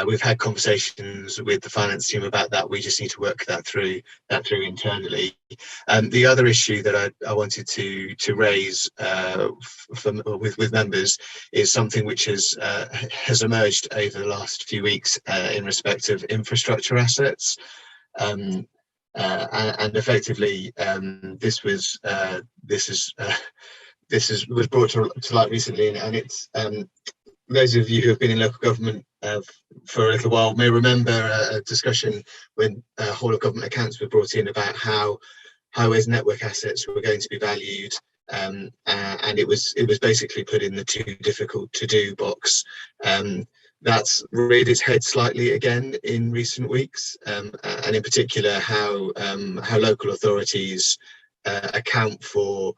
S11: We've had conversations with the finance team about that. We just need to work that through internally. The other issue that I wanted to raise with members is something which has emerged over the last few weeks in respect of infrastructure assets. And effectively, this was brought to light recently, and it's those of you who have been in local government for a little while may remember a discussion when whole of government accounts were brought in about how highways network assets were going to be valued, and it was basically put in the too difficult to do box. That's reared its head slightly again in recent weeks, and in particular how local authorities account for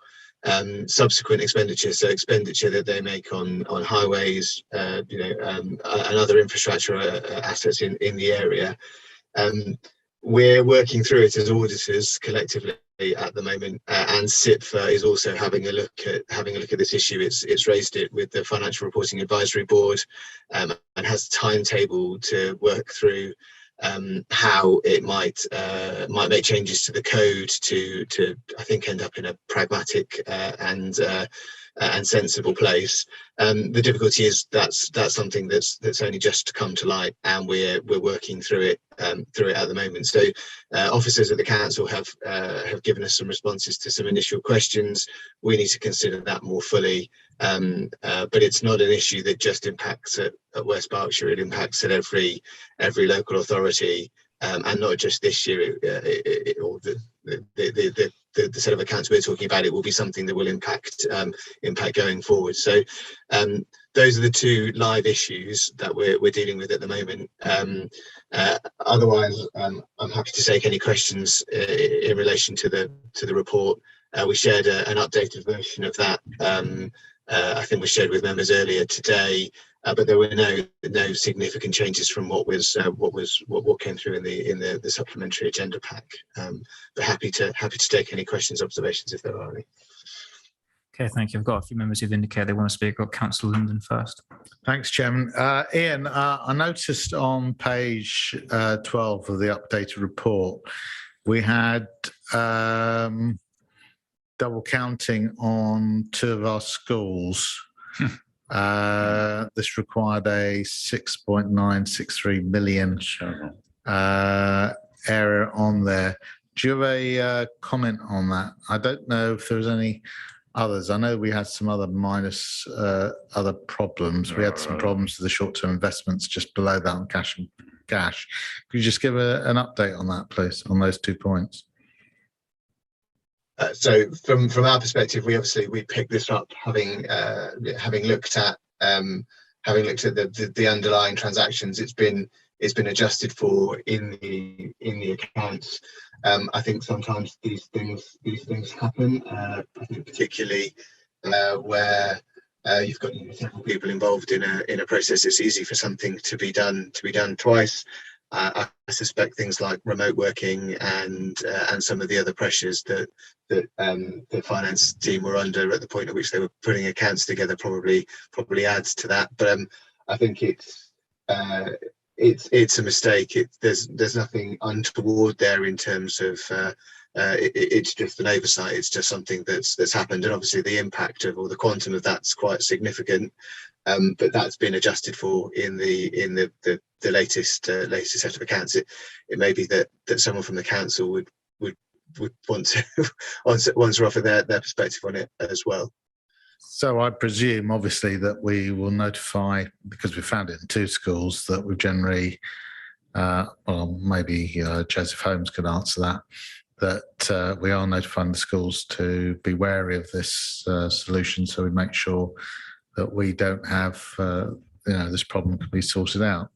S11: subsequent expenditure, so expenditure that they make on highways, and other infrastructure assets in the area. We're working through it as auditors collectively at the moment, and CIPFA is also having a look at this issue. It's raised it with the Financial Reporting Advisory Board, and has a timetable to work through how it might make changes to the code to I think end up in a pragmatic and sensible place. The difficulty is that's something that's only just come to light, and we're working through it at the moment. So officers at the council have given us some responses to some initial questions. We need to consider that more fully, but it's not an issue that just impacts at West Berkshire. It impacts at every local authority, and not just this year. Or the set of accounts we're talking about, it will be something that will impact going forward. So those are the two live issues that we're dealing with at the moment. Otherwise, I'm happy to take any questions in relation to the report. We shared an updated version of that. I think we shared with members earlier today, but there were no significant changes from what came through in the supplementary agenda pack. But happy to take any questions, observations if there are any.
S1: Okay, thank you. I've got a few members who've indicated they want to speak. I've got Councillor Leighton first.
S4: Thanks, Chairman. Ian, I noticed on page 12 of the updated report, we had double counting on two of our schools. This required a 6.963 million error on there. Do you have a comment on that? I don't know if there's any others. I know we had some other other problems. We had some problems with the short-term investments just below that on cash and cash. Could you just give an update on that, please, on those 2 points?
S11: So from our perspective, we picked this up having looked at the underlying transactions. It's been adjusted for in the accounts. I think sometimes these things happen. I think particularly where you've got several people involved in a process, it's easy for something to be done twice. I suspect things like remote working and some of the other pressures that the finance team were under at the point at which they were putting accounts together probably adds to that. But I think it's a mistake. There's nothing untoward there in terms of it's just an oversight. It's just something that's happened, and obviously the impact of or the quantum of that's quite significant. But that's been adjusted for in the latest set of accounts. It may be that someone from the council would want to offer their perspective on it as well.
S4: So I presume, obviously, that we will notify, because we found it in two schools, that we generally, well, maybe Joseph Holmes could answer that we are notifying the schools to be wary of this solution, so we make sure that we don't have, this problem can be sorted out,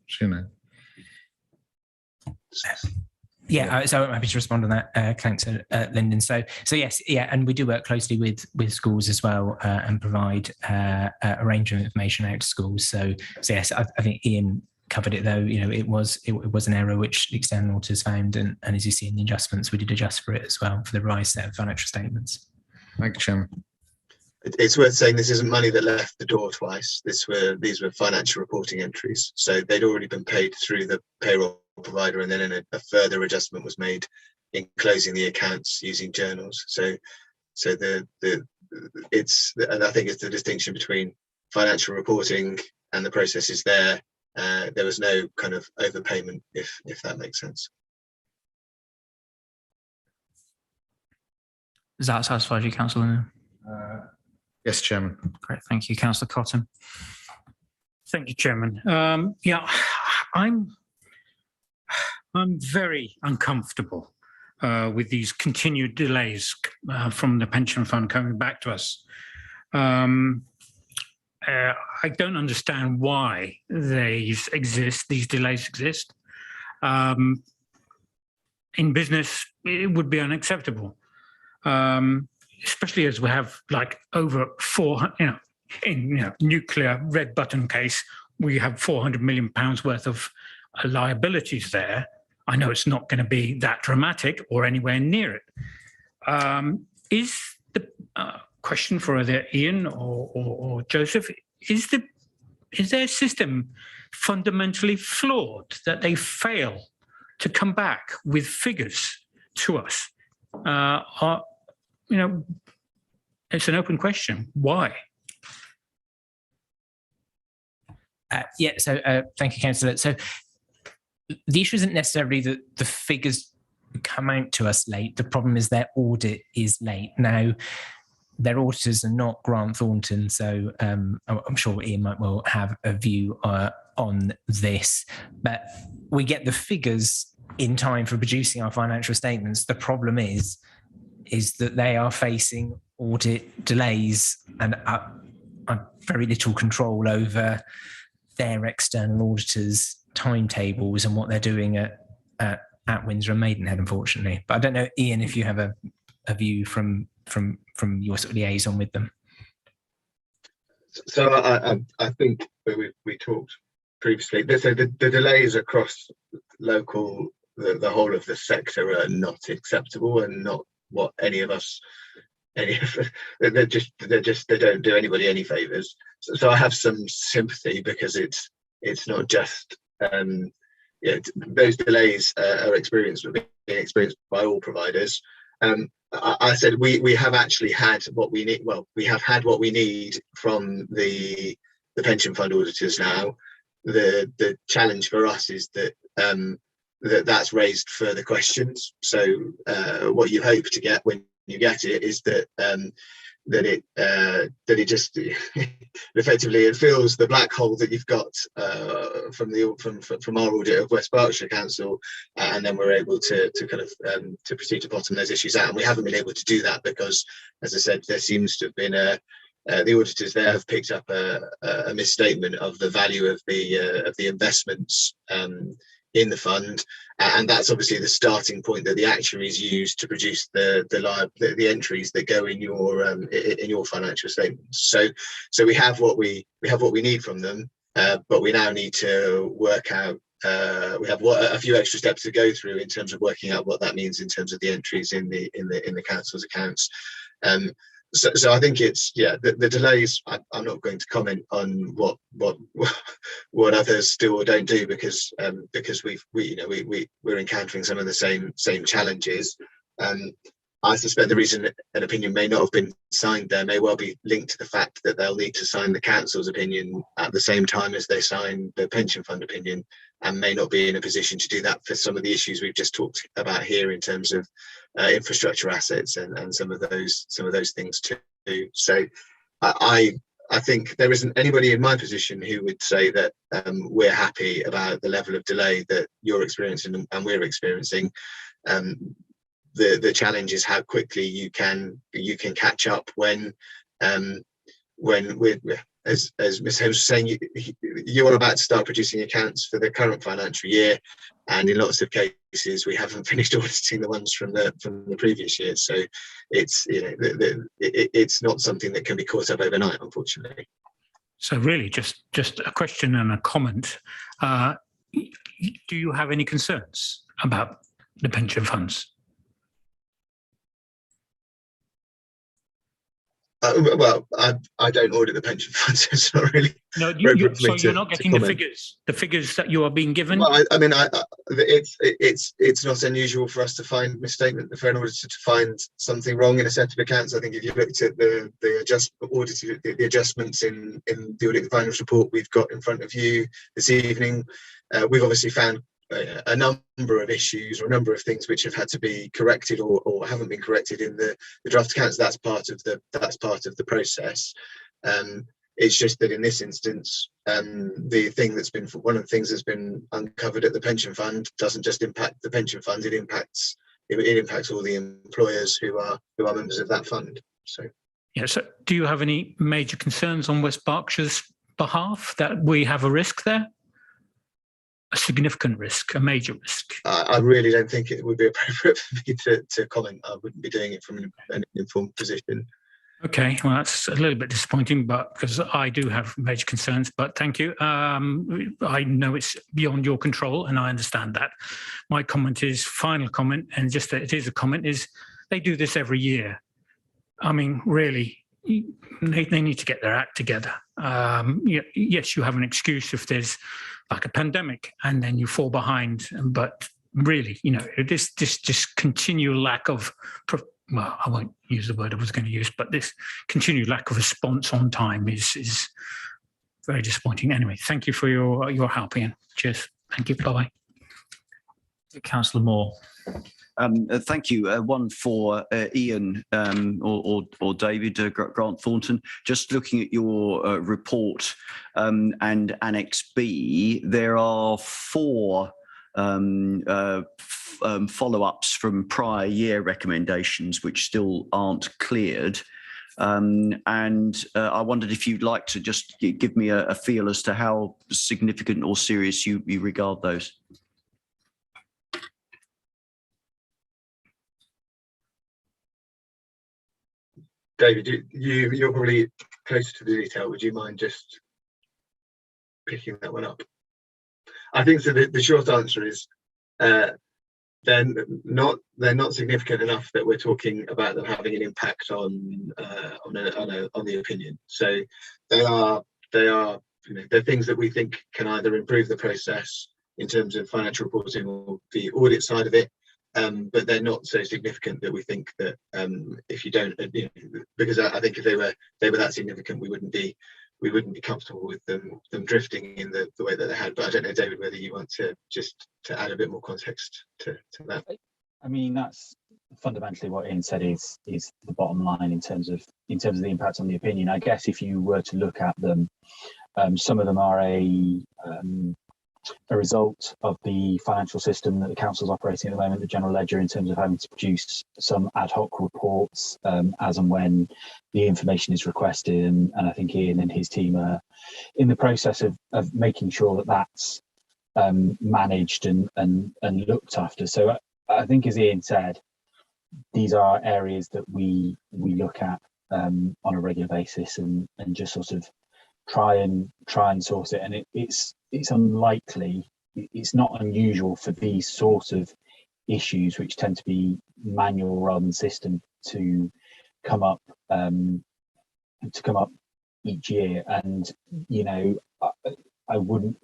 S7: Yeah, so I'm happy to respond on that, Councillor Linden. So yes, yeah, and we do work closely with schools as well and provide a range of information out to schools. So yes, I think Ian covered it though. It was an error which the external auditors found, and as you see in the adjustments, we did adjust for it as well for the revised set of financial statements.
S4: Thank you, Chairman.
S11: It's worth saying this isn't money that left the door twice. These were financial reporting entries, so they'd already been paid through the payroll provider, and then a further adjustment was made in closing the accounts using journals. So and I think it's the distinction between financial reporting and the process is there. There was no kind of overpayment, if that makes sense.
S1: Does that satisfy you, Councillor?
S4: Yes, Chairman.
S1: Great, thank you. Councillor Cotton.
S3: Thank you, Chairman. Yeah, I'm very uncomfortable with these continued delays from the pension fund coming back to us. I don't understand why these delays exist. In business, it would be unacceptable. especially as we have like over 400, in nuclear red button case, we have £400 million worth of liabilities there. I know it's not going to be that dramatic or anywhere near it. Is the question for either Ian or Joseph, is their system fundamentally flawed that they fail to come back with figures to us? It's an open question. Why?
S7: Thank you, Councillor. So the issue isn't necessarily that the figures come out to us late. The problem is their audit is late. Now, their auditors are not Grant Thornton, so I'm sure Ian might well have a view on this. But we get the figures in time for producing our financial statements. The problem is that they are facing audit delays and very little control over their external auditors' timetables and what they're doing at Windsor and Maidenhead, unfortunately. But I don't know, Ian, if you have a view from your sort of liaison with them.
S11: So I think we talked previously. So the delays across local, the whole of the sector are not acceptable and not what any of us. They don't do anybody any favours. So I have some sympathy because it's not just those delays are being experienced by all providers. I said we have actually had what we need. Well, we have had what we need from the pension fund auditors now. The challenge for us is that that's raised further questions. So what you hope to get when you get it is that it just effectively it fills the black hole that you've got from our audit of West Berkshire Council, and then we're able to kind of to proceed to bottom those issues out. And we haven't been able to do that because, as I said, there seems to have been the auditors there have picked up a misstatement of the value of the investments in the fund, and that's obviously the starting point that the actuaries use to produce the entries that go in your financial statements. So we have what we need from them, but we now need to work out. We have a few extra steps to go through in terms of working out what that means in terms of the entries in the council's accounts. So I think it's the delays. I'm not going to comment on what others do or don't do because we're encountering some of the same challenges. I suspect the reason an opinion may not have been signed there may well be linked to the fact that they'll need to sign the council's opinion at the same time as they sign the pension fund opinion, and may not be in a position to do that for some of the issues we've just talked about here in terms of infrastructure assets and some of those things too. So I think there isn't anybody in my position who would say that we're happy about the level of delay that you're experiencing and we're experiencing. The challenge is how quickly you can catch up when we're, as Ms. Holmes was saying, you're about to start producing accounts for the current financial year, and in lots of cases we haven't finished auditing the ones from the previous year. So it's it's not something that can be caught up overnight, unfortunately.
S3: So really, just a question and a comment. Do you have any concerns about the pension funds?
S11: Well, I don't audit the pension funds, so it's not really.
S3: No, so you're not getting the figures that you are being given.
S11: Well, it's not unusual for us to find misstatement for an auditor to find something wrong in a set of accounts. I think if you looked at the adjustments in the audit finance report we've got in front of you this evening, we've obviously found a number of issues or a number of things which have had to be corrected or haven't been corrected in the draft accounts. That's part of the process. It's just that in this instance, the thing that's been one of the things that's been uncovered at the pension fund doesn't just impact the pension fund. It impacts all the employers who are members of that fund. So
S3: So do you have any major concerns on West Berkshire's behalf that we have a risk there? a significant risk, a major risk?
S11: I really don't think it would be appropriate for me to comment. I wouldn't be doing it from an informed position.
S3: Okay, well, that's a little bit disappointing, but because I do have major concerns, but thank you. I know it's beyond your control and I understand that. My comment is, final comment, and just that it is a comment, is they do this every year. I mean, really, they need to get their act together. Yes, you have an excuse if there's like a pandemic and then you fall behind, but really, this just continual lack of, well, I won't use the word I was going to use, but this continued lack of response on time is very disappointing. Anyway, thank you for your help, Ian. Cheers. Thank you. Bye-bye.
S1: Councillor Moore.
S9: Thank you. One for Ian or David, Grant Thornton. Just looking at your report and Annex B, there are 4 follow-ups from prior year recommendations which still aren't cleared. And I wondered if you'd like to just give me a feel as to how significant or serious you regard those.
S11: David, you're probably closer to the detail. Would you mind just picking that one up? I think so. The short answer is they're not significant enough that we're talking about them having an impact on the opinion. So they're things that we think can either improve the process in terms of financial reporting or the audit side of it. But they're not so significant that we think that if you don't, because I think if they were that significant, we wouldn't be comfortable with them drifting in the way that they had. But I don't know, David, whether you want to just to add a bit more context to that.
S12: I mean, that's fundamentally what Ian said is the bottom line in terms of the impact on the opinion. I guess if you were to look at them, some of them are a result of the financial system that the council's operating at the moment, the general ledger, in terms of having to produce some ad hoc reports as and when the information is requested. And I think Ian and his team are in the process of making sure that that's managed and looked after. So I think, as Ian said, these are areas that we look at on a regular basis and just sort of try and source it. And it's unlikely, it's not unusual for these sort of issues, which tend to be manual rather than system, to come up each year. And I wouldn't,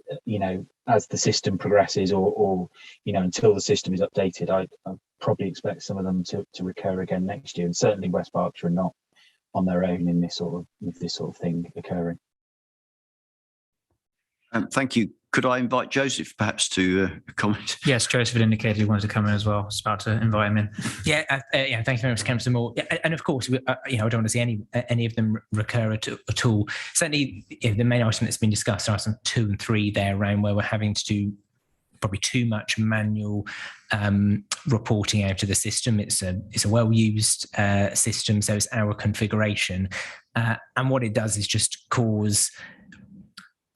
S12: as the system progresses or until the system is updated, I probably expect some of them to recur again next year. And certainly West Berkshire are not on their own in this sort of thing occurring.
S9: Thank you. Could I invite Joseph perhaps to comment?
S1: Yes, Joseph had indicated he wanted to come in as well. I was about to invite him in.
S7: Yeah, thank you very much, Councillor Moore. Yeah, and of course, I don't want to see any of them recur at all. Certainly, the main item that's been discussed are some 2 and 3 there around where we're having to do probably too much manual reporting out of the system. It's a well-used system, so it's our configuration, and what it does is just cause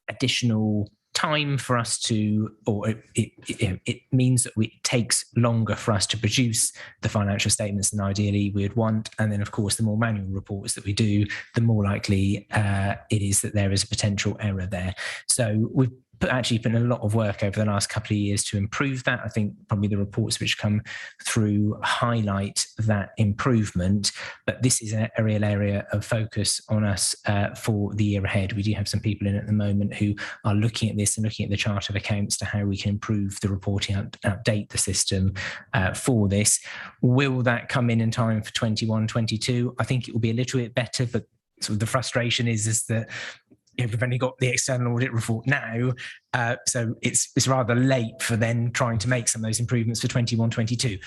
S7: additional time for us to, or it means that it takes longer for us to produce the financial statements than ideally we'd want. And then, of course, the more manual reports that we do, the more likely it is that there is a potential error there. So we've actually put in a lot of work over the last couple of years to improve that. I think probably the reports which come through highlight that improvement, but this is a real area of focus on us for the year ahead. We do have some people in at the moment who are looking at this and looking at the chart of accounts to how we can improve the reporting, update the system for this. Will that come in time for 21-22? I think it will be a little bit better, but sort of the frustration is that we've only got the external audit report now, so it's rather late for then trying to make some of those improvements for 21-22.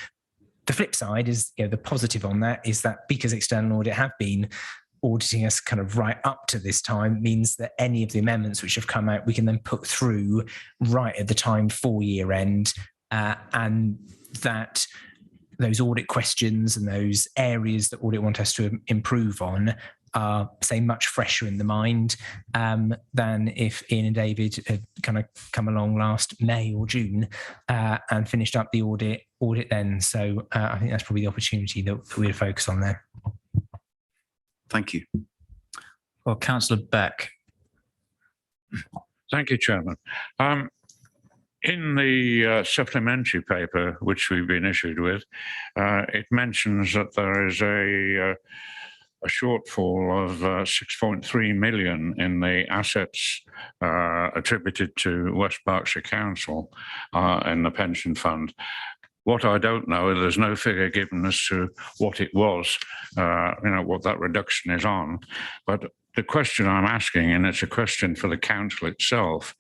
S7: The flip side is, the positive on that is that because external audit have been auditing us kind of right up to this time, means that any of the amendments which have come out, we can then put through right at the time for year end, and that those audit questions and those areas that audit want us to improve on are, say, much fresher in the mind than if Ian and David had kind of come along last May or June and finished up the audit then. So I think that's probably the opportunity that we'd focus on there.
S9: Thank you.
S1: Well, Councillor Beck.
S13: Thank you, Chairman. In the supplementary paper which we've been issued with, it mentions that there is a shortfall of 6.3 million in the assets attributed to West Berkshire Council in the pension fund. What I don't know, there's no figure given as to what it was, what that reduction is on. But the question I'm asking, and it's a question for the council itself,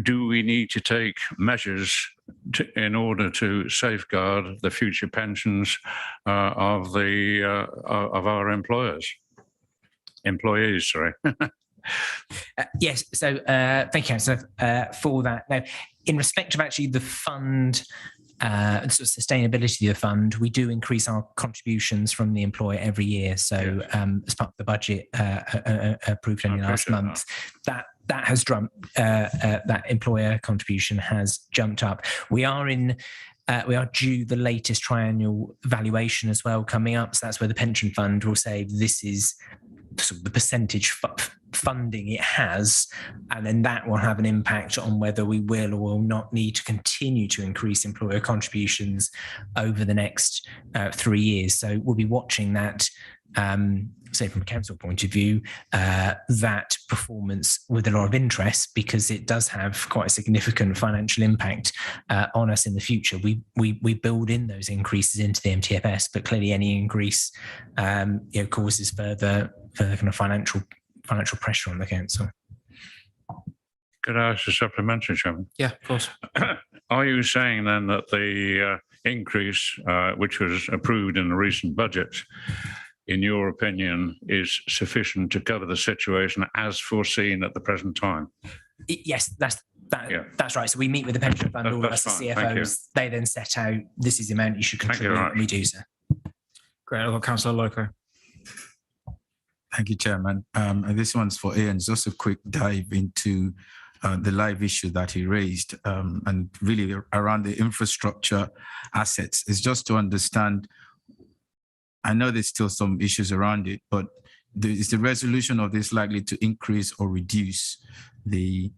S13: do we need to take measures in order to safeguard the future pensions of our employees? Sorry.
S7: Yes. So thank you, Councillor, for that. Now, in respect of actually the fund, sort of sustainability of the fund, we do increase our contributions from the employer every year. So as part of the budget approved only last month, that has jumped. That employer contribution has jumped up. We are due the latest triennial valuation as well coming up. So that's where the pension fund will say this is sort of the percentage funding it has, and then that will have an impact on whether we will or will not need to continue to increase employer contributions over the next 3 years. So we'll be watching that, say from a council point of view, that performance with a lot of interest, because it does have quite a significant financial impact on us in the future. We build in those increases into the MTFS, but clearly any increase causes further kind of financial pressure on the council.
S13: Could I ask a supplementary, Chairman?
S1: Yeah, of course.
S13: Are you saying then that the increase, which was approved in the recent budget, in your opinion, is sufficient to cover the situation as foreseen at the present time?
S7: Yes, that's right. So we meet with the pension fund, all of us, the CFOs. They then set out, this is the amount you should contribute, and we do so.
S1: Great. I've got Councillor Loco.
S10: Thank you, Chairman. And this one's for Ian. Just a quick dive into the live issue that he raised, and really around the infrastructure assets. It's just to understand, I know there's still some issues around it, but is the resolution of this likely to increase or reduce the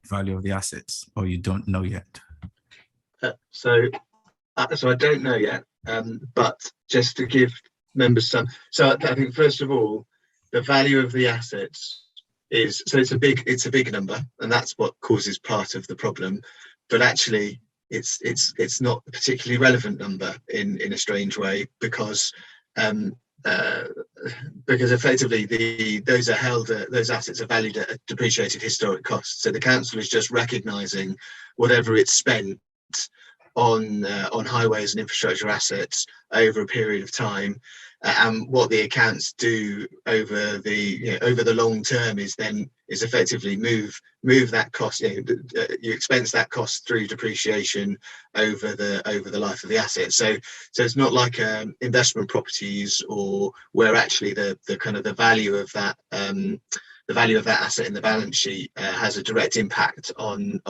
S10: value of the assets, or you don't know yet?
S11: So I don't know yet, but just to give members some. So I think first of all, the value of the assets is, so it's a big number, and that's what causes part of the problem. But actually, it's not a particularly relevant number in a strange way, because effectively those assets are valued at depreciated historic costs. So the council is just recognising whatever it's spent on highways and infrastructure assets over a period of time, and what the accounts do over the long term is effectively move that cost. You expense that cost through depreciation over the life of the asset. So it's not like investment properties, or where actually the kind of the value of that asset in the balance sheet has a direct impact on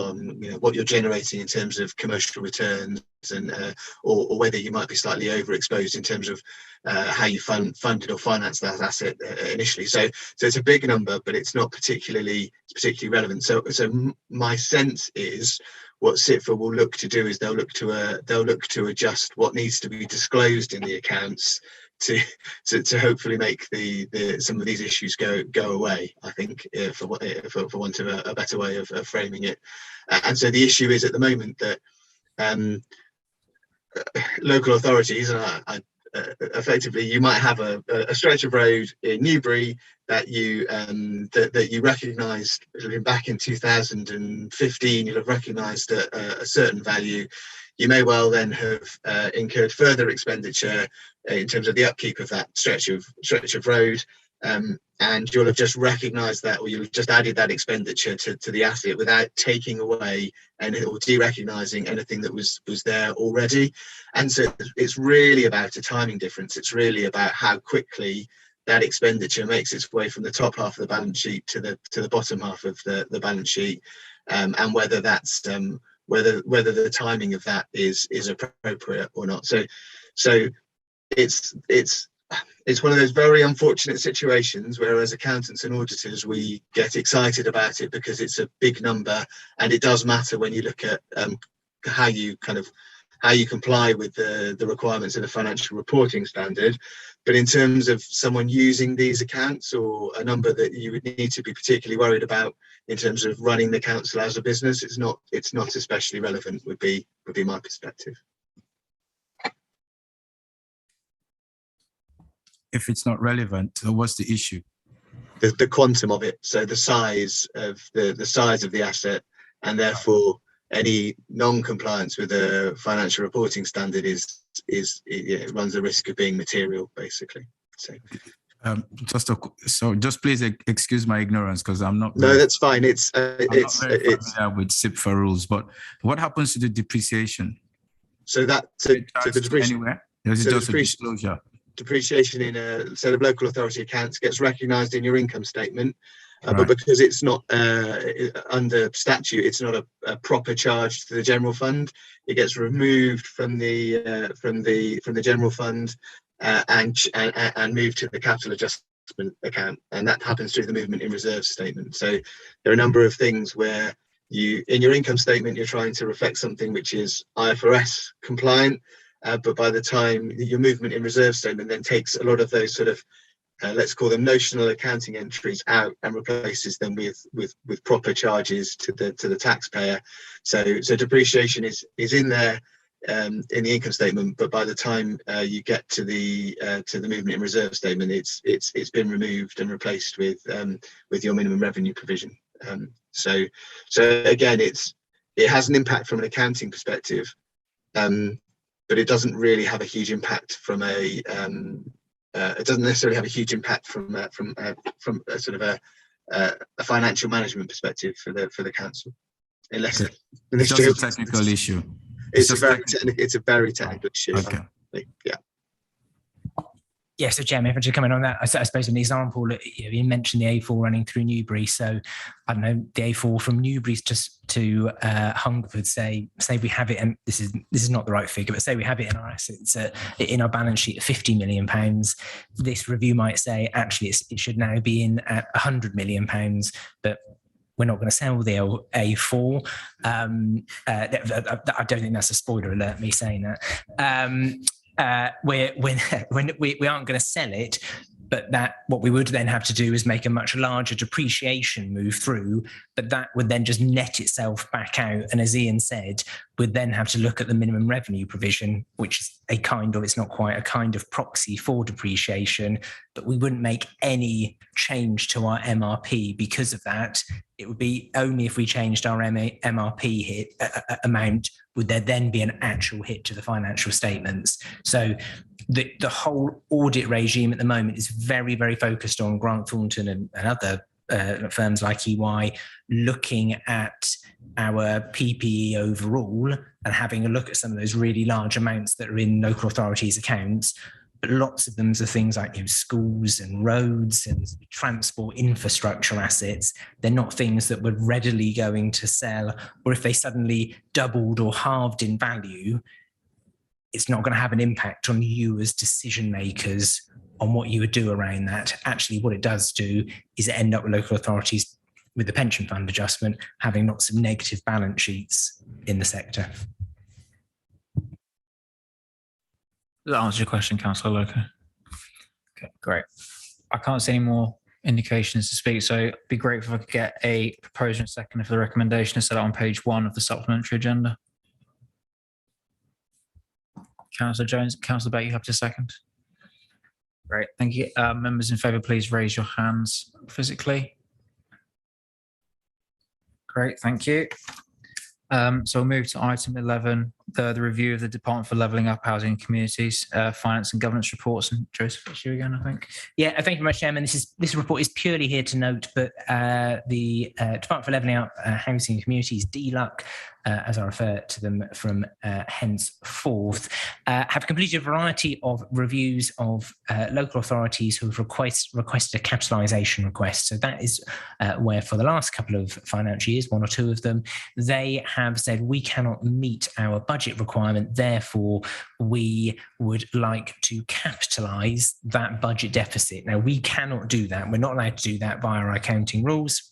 S11: what you're generating in terms of commercial returns, and or whether you might be slightly overexposed in terms of how you funded or financed that asset initially. So it's a big number, but it's not particularly relevant. So my sense is what CITFA will look to do is they'll look to adjust what needs to be disclosed in the accounts to hopefully make some of these issues go away, I think, for want of a better way of framing it. And so the issue is at the moment that local authorities, and effectively you might have a stretch of road in Newbury that you recognised back in 2015. You'll have recognised a certain value. You may well then have incurred further expenditure in terms of the upkeep of that stretch of road. and you'll have just recognised that, or you'll have just added that expenditure to the asset without taking away or de-recognising anything that was there already. And so it's really about a timing difference. It's really about how quickly that expenditure makes its way from the top half of the balance sheet to the bottom half of the balance sheet, and whether that's whether the timing of that is appropriate or not. So it's one of those very unfortunate situations where, as accountants and auditors, we get excited about it because it's a big number, and it does matter when you look at how you comply with the requirements of the financial reporting standard. But in terms of someone using these accounts, or a number that you would need to be particularly worried about in terms of running the council as a business, it's not especially relevant, would be my perspective.
S10: If it's not relevant, so what's the issue?
S11: The quantum of it, so the size of the asset, and therefore any non-compliance with a financial reporting standard it runs the risk of being material, basically. So
S10: just please excuse my ignorance, because I'm not.
S11: No, that's fine. It's
S10: familiar with SIPFA rules, but what happens to the depreciation?
S11: So the depreciation
S10: anywhere? Is it just a disclosure?
S11: Depreciation in a set of local authority accounts gets recognised in your income statement,
S10: Right.
S11: but because it's not under statute, it's not a proper charge to the general fund. It gets removed from the general fund and moved to the capital adjustment account, and that happens through the movement in reserve statement. So there are a number of things where in your income statement you're trying to reflect something which is IFRS compliant. But by the time your movement in reserve statement then takes a lot of those sort of, let's call them notional accounting entries out, and replaces them with proper charges to the taxpayer. So depreciation is in there in the income statement, but by the time you get to the movement in reserve statement, it's been removed and replaced with your minimum revenue provision. So again, it has an impact from an accounting perspective. But it doesn't really have a huge impact from it doesn't necessarily have a huge impact from a sort of a financial management perspective for the council, unless
S10: it's just a technical issue.
S11: It's a very technical issue.
S10: Okay.
S11: Yeah.
S7: Yeah, so Chairman, if I just come in on that, I suppose an example, you mentioned the A4 running through Newbury. So I don't know, the A4 from Newbury just to Hungerford, say we have it, and this is not the right figure, but say we have it in our assets in our balance sheet at £50 million. This review might say actually it should now be in at £100 million, but we're not going to sell the A4. I don't think that's a spoiler alert, me saying that. We aren't going to sell it, but what we would then have to do is make a much larger depreciation move through, but that would then just net itself back out. And as Ian said, we'd then have to look at the minimum revenue provision, which is it's not quite a kind of proxy for depreciation, but we wouldn't make any change to our MRP because of that. It would be only if we changed our MRP hit amount would there then be an actual hit to the financial statements. So the whole audit regime at the moment is very, very focused on Grant Thornton and other firms like EY looking at our PPE overall and having a look at some of those really large amounts that are in local authorities' accounts. But lots of them are things like schools and roads and transport infrastructure assets. They're not things that we're readily going to sell, or if they suddenly doubled or halved in value, it's not going to have an impact on you as decision makers on what you would do around that. Actually, what it does do is end up with local authorities with the pension fund adjustment having lots of negative balance sheets in the sector.
S1: Does that answer your question, Councillor Loco? Okay, great. I can't see any more indications to speak, so it'd be great if I could get a proposal and second for the recommendation set out on page 1 of the supplementary agenda. Councillor Jones, Councillor Baker, you have to second. Great, thank you. Members in favour, please raise your hands physically. Great, thank you. So we'll move to item 11 the review of the Department for Levelling Up Housing and Communities, Finance and Governance reports. And Joseph, it's you again, I think.
S7: Yeah, thank you very much, Chairman. This report is purely here to note, but the Department for Levelling Up Housing and Communities, DLUC, as I refer to them from henceforth, have completed a variety of reviews of local authorities who have requested a capitalisation request. So that is where for the last couple of financial years, one or two of them, they have said we cannot meet our budget requirement, therefore we would like to capitalise that budget deficit. Now, we cannot do that. We're not allowed to do that via our accounting rules.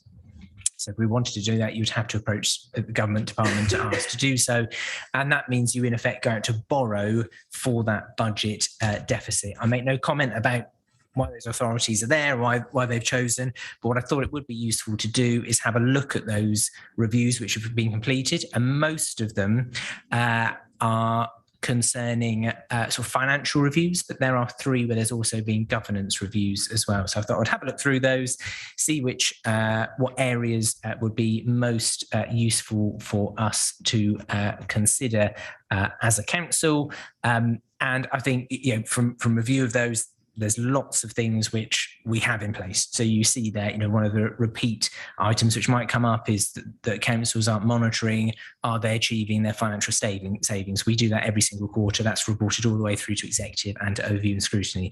S7: So if we wanted to do that, you'd have to approach the government department to ask to do so. And that means you, in effect, go out to borrow for that budget deficit. I make no comment about why those authorities are there, why they've chosen. But what I thought it would be useful to do is have a look at those reviews which have been completed. And most of them are concerning sort of financial reviews, but there are three where there's also been governance reviews as well. So I thought I'd have a look through those, see which what areas would be most useful for us to consider as a council. And I think, you know, from review of those, there's lots of things which we have in place. So you see there, you know, one of the repeat items which might come up is that councils aren't monitoring, are they achieving their financial savings? We do that every single quarter. That's reported all the way through to executive and to overview and scrutiny,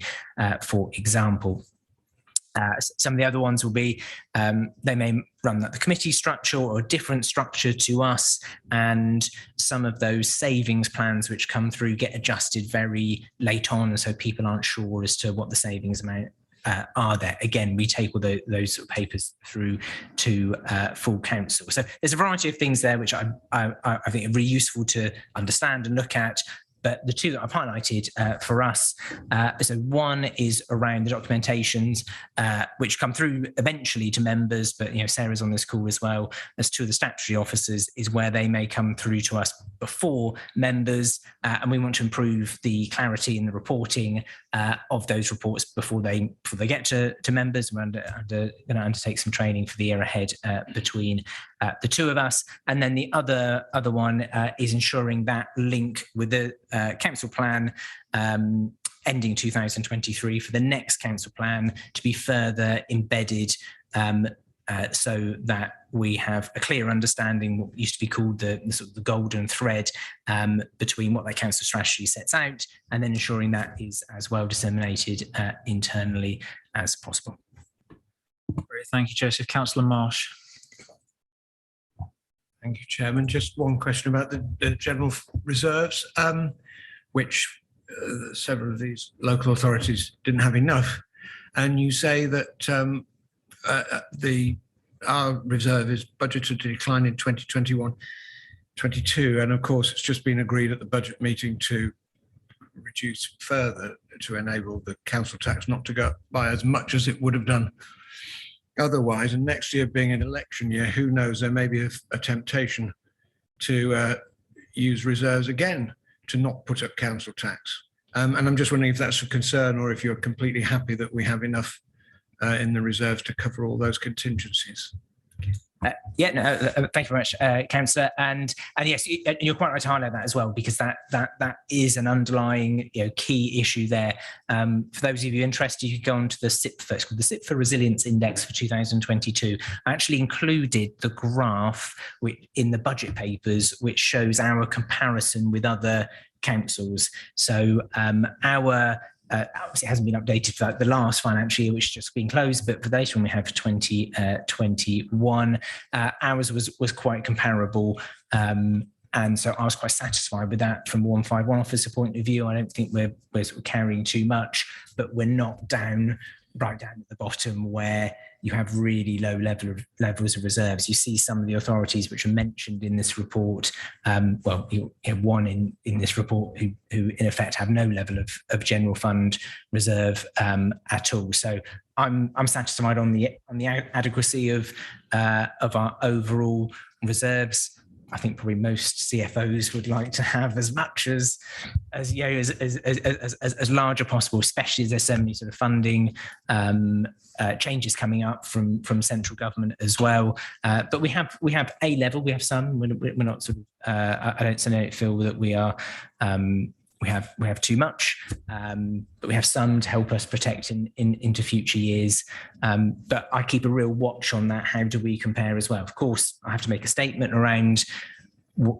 S7: for example. Some of the other ones will be, they may run the committee structure or a different structure to us, and some of those savings plans which come through get adjusted very late on, so people aren't sure as to what the savings amount are there. Again, we take all those sort of papers through to full council. So there's a variety of things there which I think are really useful to understand and look at. But the two that I've highlighted for us, so one is around the documentations, which come through eventually to members, but, you know, Sarah's on this call as well, as two of the statutory officers, is where they may come through to us before members, and we want to improve the clarity in the reporting of those reports before they get to members. We're going to undertake some training for the year ahead between the two of us. And then the other one is ensuring that link with the council plan ending 2023 for the next council plan to be further embedded, so that we have a clear understanding what used to be called the sort of the golden thread between what that council strategy sets out, and then ensuring that is as well disseminated internally as possible.
S1: Great, thank you, Joseph. Councillor Marsh.
S14: Thank you, Chairman. Just one question about the general reserves, which several of these local authorities didn't have enough. And you say that our reserve is budgeted to decline in 2021-22. And of course, it's just been agreed at the budget meeting to reduce further to enable the council tax not to go up by as much as it would have done otherwise. And next year being an election year, who knows, there may be a temptation to use reserves again to not put up council tax. And I'm just wondering if that's a concern, or if you're completely happy that we have enough in the reserves to cover all those contingencies.
S7: Yeah, no, thank you very much, Councillor. And yes, you're quite right to highlight that as well, because that is an underlying, you know, key issue there. For those of you interested, you could go on to the CIPFA. It's called the CIPFA Resilience Index for 2022. I actually included the graph in the budget papers, which shows our comparison with other councils. So obviously it hasn't been updated for the last financial year, which has just been closed, but for the latest one we have for 2021, ours was quite comparable. And so I was quite satisfied with that from 151 officer point of view. I don't think we're sort of carrying too much, but we're not right down at the bottom where you have really low levels of reserves. You see some of the authorities which are mentioned in this report. Well, you have one in this report who in effect have no level of general fund reserve at all. So I'm satisfied on the adequacy of our overall reserves. I think probably most CFOs would like to have as much as large as possible, especially as there's so many sort of funding changes coming up from central government as well. But we have a level. We have some. We're not sort of. I don't feel that we are. We have too much, but we have some to help us protect into future years. But I keep a real watch on that. How do we compare as well? Of course, I have to make a statement around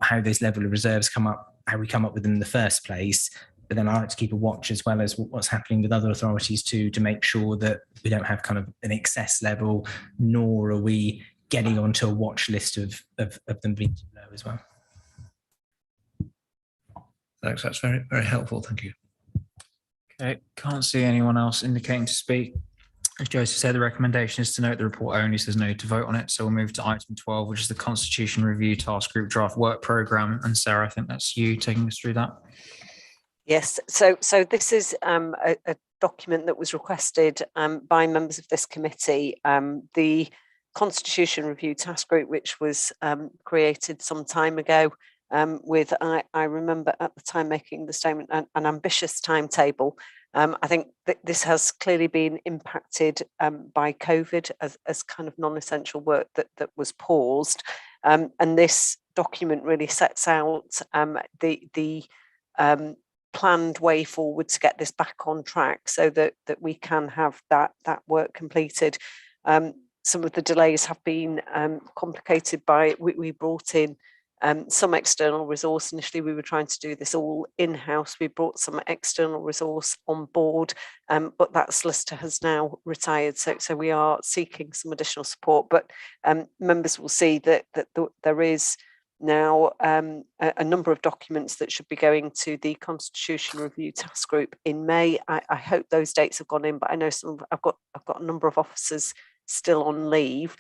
S7: how this level of reserves come up, how we come up with them in the first place. But then I like to keep a watch as well as what's happening with other authorities too, to make sure that we don't have kind of an excess level, nor are we getting onto a watch list of them being too low as well.
S14: Thanks, that's very, very helpful. Thank you.
S1: Okay, can't see anyone else indicating to speak. As Joseph said, the recommendation is to note the report only, so there's no to vote on it. So we'll move to item 12, which is the Constitution Review Task Group Draft Work Programme. And Sarah, I think that's you taking us through that.
S5: Yes, so this is a document that was requested by members of this committee. The Constitution Review Task Group, which was created some time ago, with, I remember at the time making the statement, an ambitious timetable. I think that this has clearly been impacted by COVID as kind of non-essential work that was paused. And this document really sets out the planned way forward to get this back on track so that we can have that work completed. Some of the delays have been complicated by, we brought in some external resource. Initially, we were trying to do this all in-house. We brought some external resource on board, but that solicitor has now retired. So we are seeking some additional support. But members will see that there is now a number of documents that should be going to the Constitution Review Task Group in May. I hope those dates have gone in, but I know I've got a number of officers still on leave.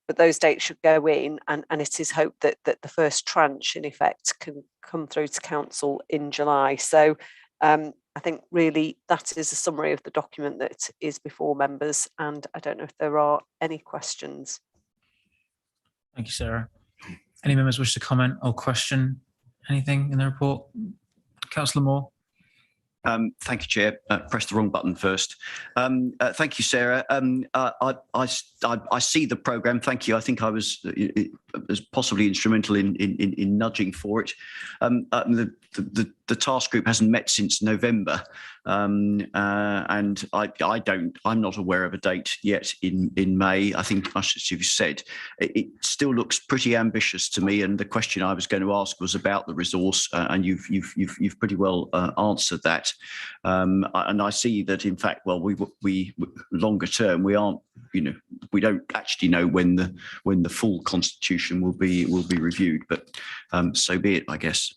S5: But those dates should go in, and it is hoped that the first tranche, in effect, can come through to council in July. So I think really that is a summary of the document that is before members, and I don't know if there are any questions.
S1: Thank you, Sarah. Any members wish to comment or question anything in the report? Councillor Moore.
S9: Thank you, Chair. Press the wrong button first. Thank you, Sarah. I see the programme. Thank you. I think I was possibly instrumental in nudging for it. The task group hasn't met since November, and I'm not aware of a date yet in May. I think, as you've said, it still looks pretty ambitious to me. And the question I was going to ask was about the resource, and you've pretty well answered that. And I see that, in fact, well, we longer term, we aren't, we don't actually know when the full constitution will be reviewed, but so be it, I guess.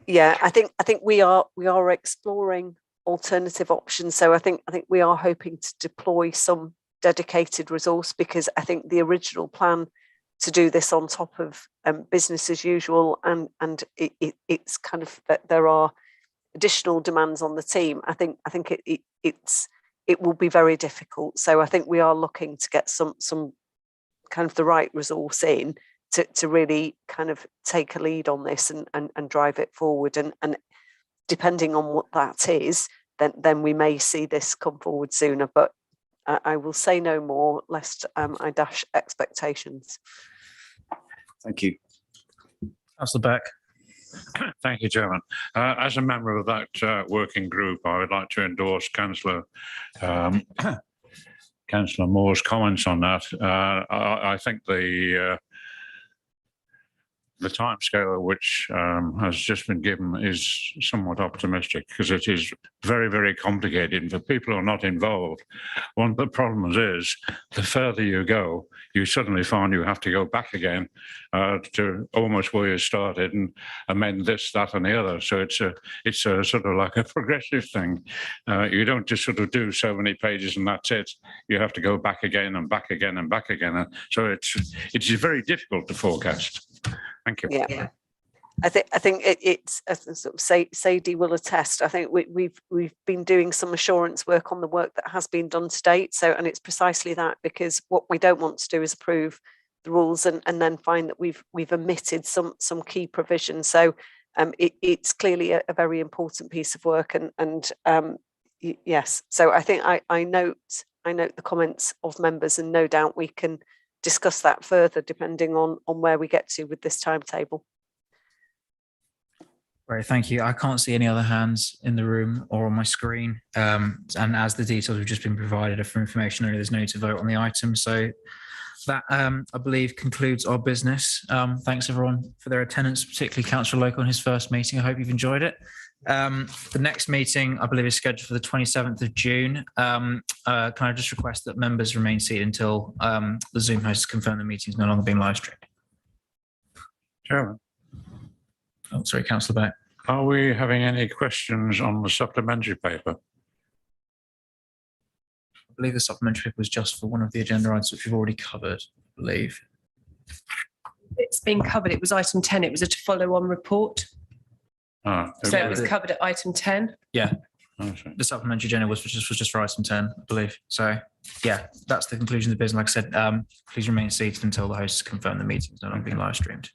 S5: Yeah, I think we are exploring alternative options. So I think we are hoping to deploy some dedicated resource, because I think the original plan to do this on top of business as usual, and it's kind of that there are additional demands on the team. I think it will be very difficult. So I think we are looking to get some kind of the right resource in to really kind of take a lead on this and drive it forward. And depending on what that is, then we may see this come forward sooner. But I will say no more, lest I dash expectations.
S9: Thank you.
S1: Councillor Beck.
S13: Thank you, Chairman. As a member of that working group, I would like to endorse Councillor Moore's comments on that. I think the timescale which has just been given is somewhat optimistic, because it is very, very complicated. And for people who are not involved, one of the problems is the further you go, you suddenly find you have to go back again to almost where you started and amend this, that, and the other. So it's a sort of like a progressive thing. You don't just sort of do so many pages and that's it. You have to go back again and back again and back again. And so it's very difficult to forecast. Thank you.
S5: Yeah, I think it's, as sort of Sadie will attest. I think we've been doing some assurance work on the work that has been done to date. So, and it's precisely that, because what we don't want to do is approve the rules and then find that we've omitted some key provisions. So it's clearly a very important piece of work, and yes. So I think I note the comments of members, and no doubt we can discuss that further depending on where we get to with this timetable.
S1: Great, thank you. I can't see any other hands in the room or on my screen. And as the details have just been provided for information only, there's no need to vote on the item. So that, I believe, concludes our business. Thanks everyone for their attendance, particularly Councillor Loco on his first meeting. I hope you've enjoyed it. The next meeting, I believe, is scheduled for the 27th of June. Can I just request that members remain seated until the Zoom host confirm the meeting is no longer being live streamed?
S13: Chairman.
S1: Oh, sorry, Councillor Beck.
S13: Are we having any questions on the supplementary paper?
S1: I believe the supplementary paper was just for one of the agenda items which we've already covered, I believe.
S2: It's been covered. It was item 10. It was a follow-on report. So it was covered at item 10.
S1: Yeah. The supplementary agenda was just for item 10, I believe. So yeah, that's the conclusion of the business. Like I said, please remain seated until the hosts confirm the meeting is no longer being live streamed.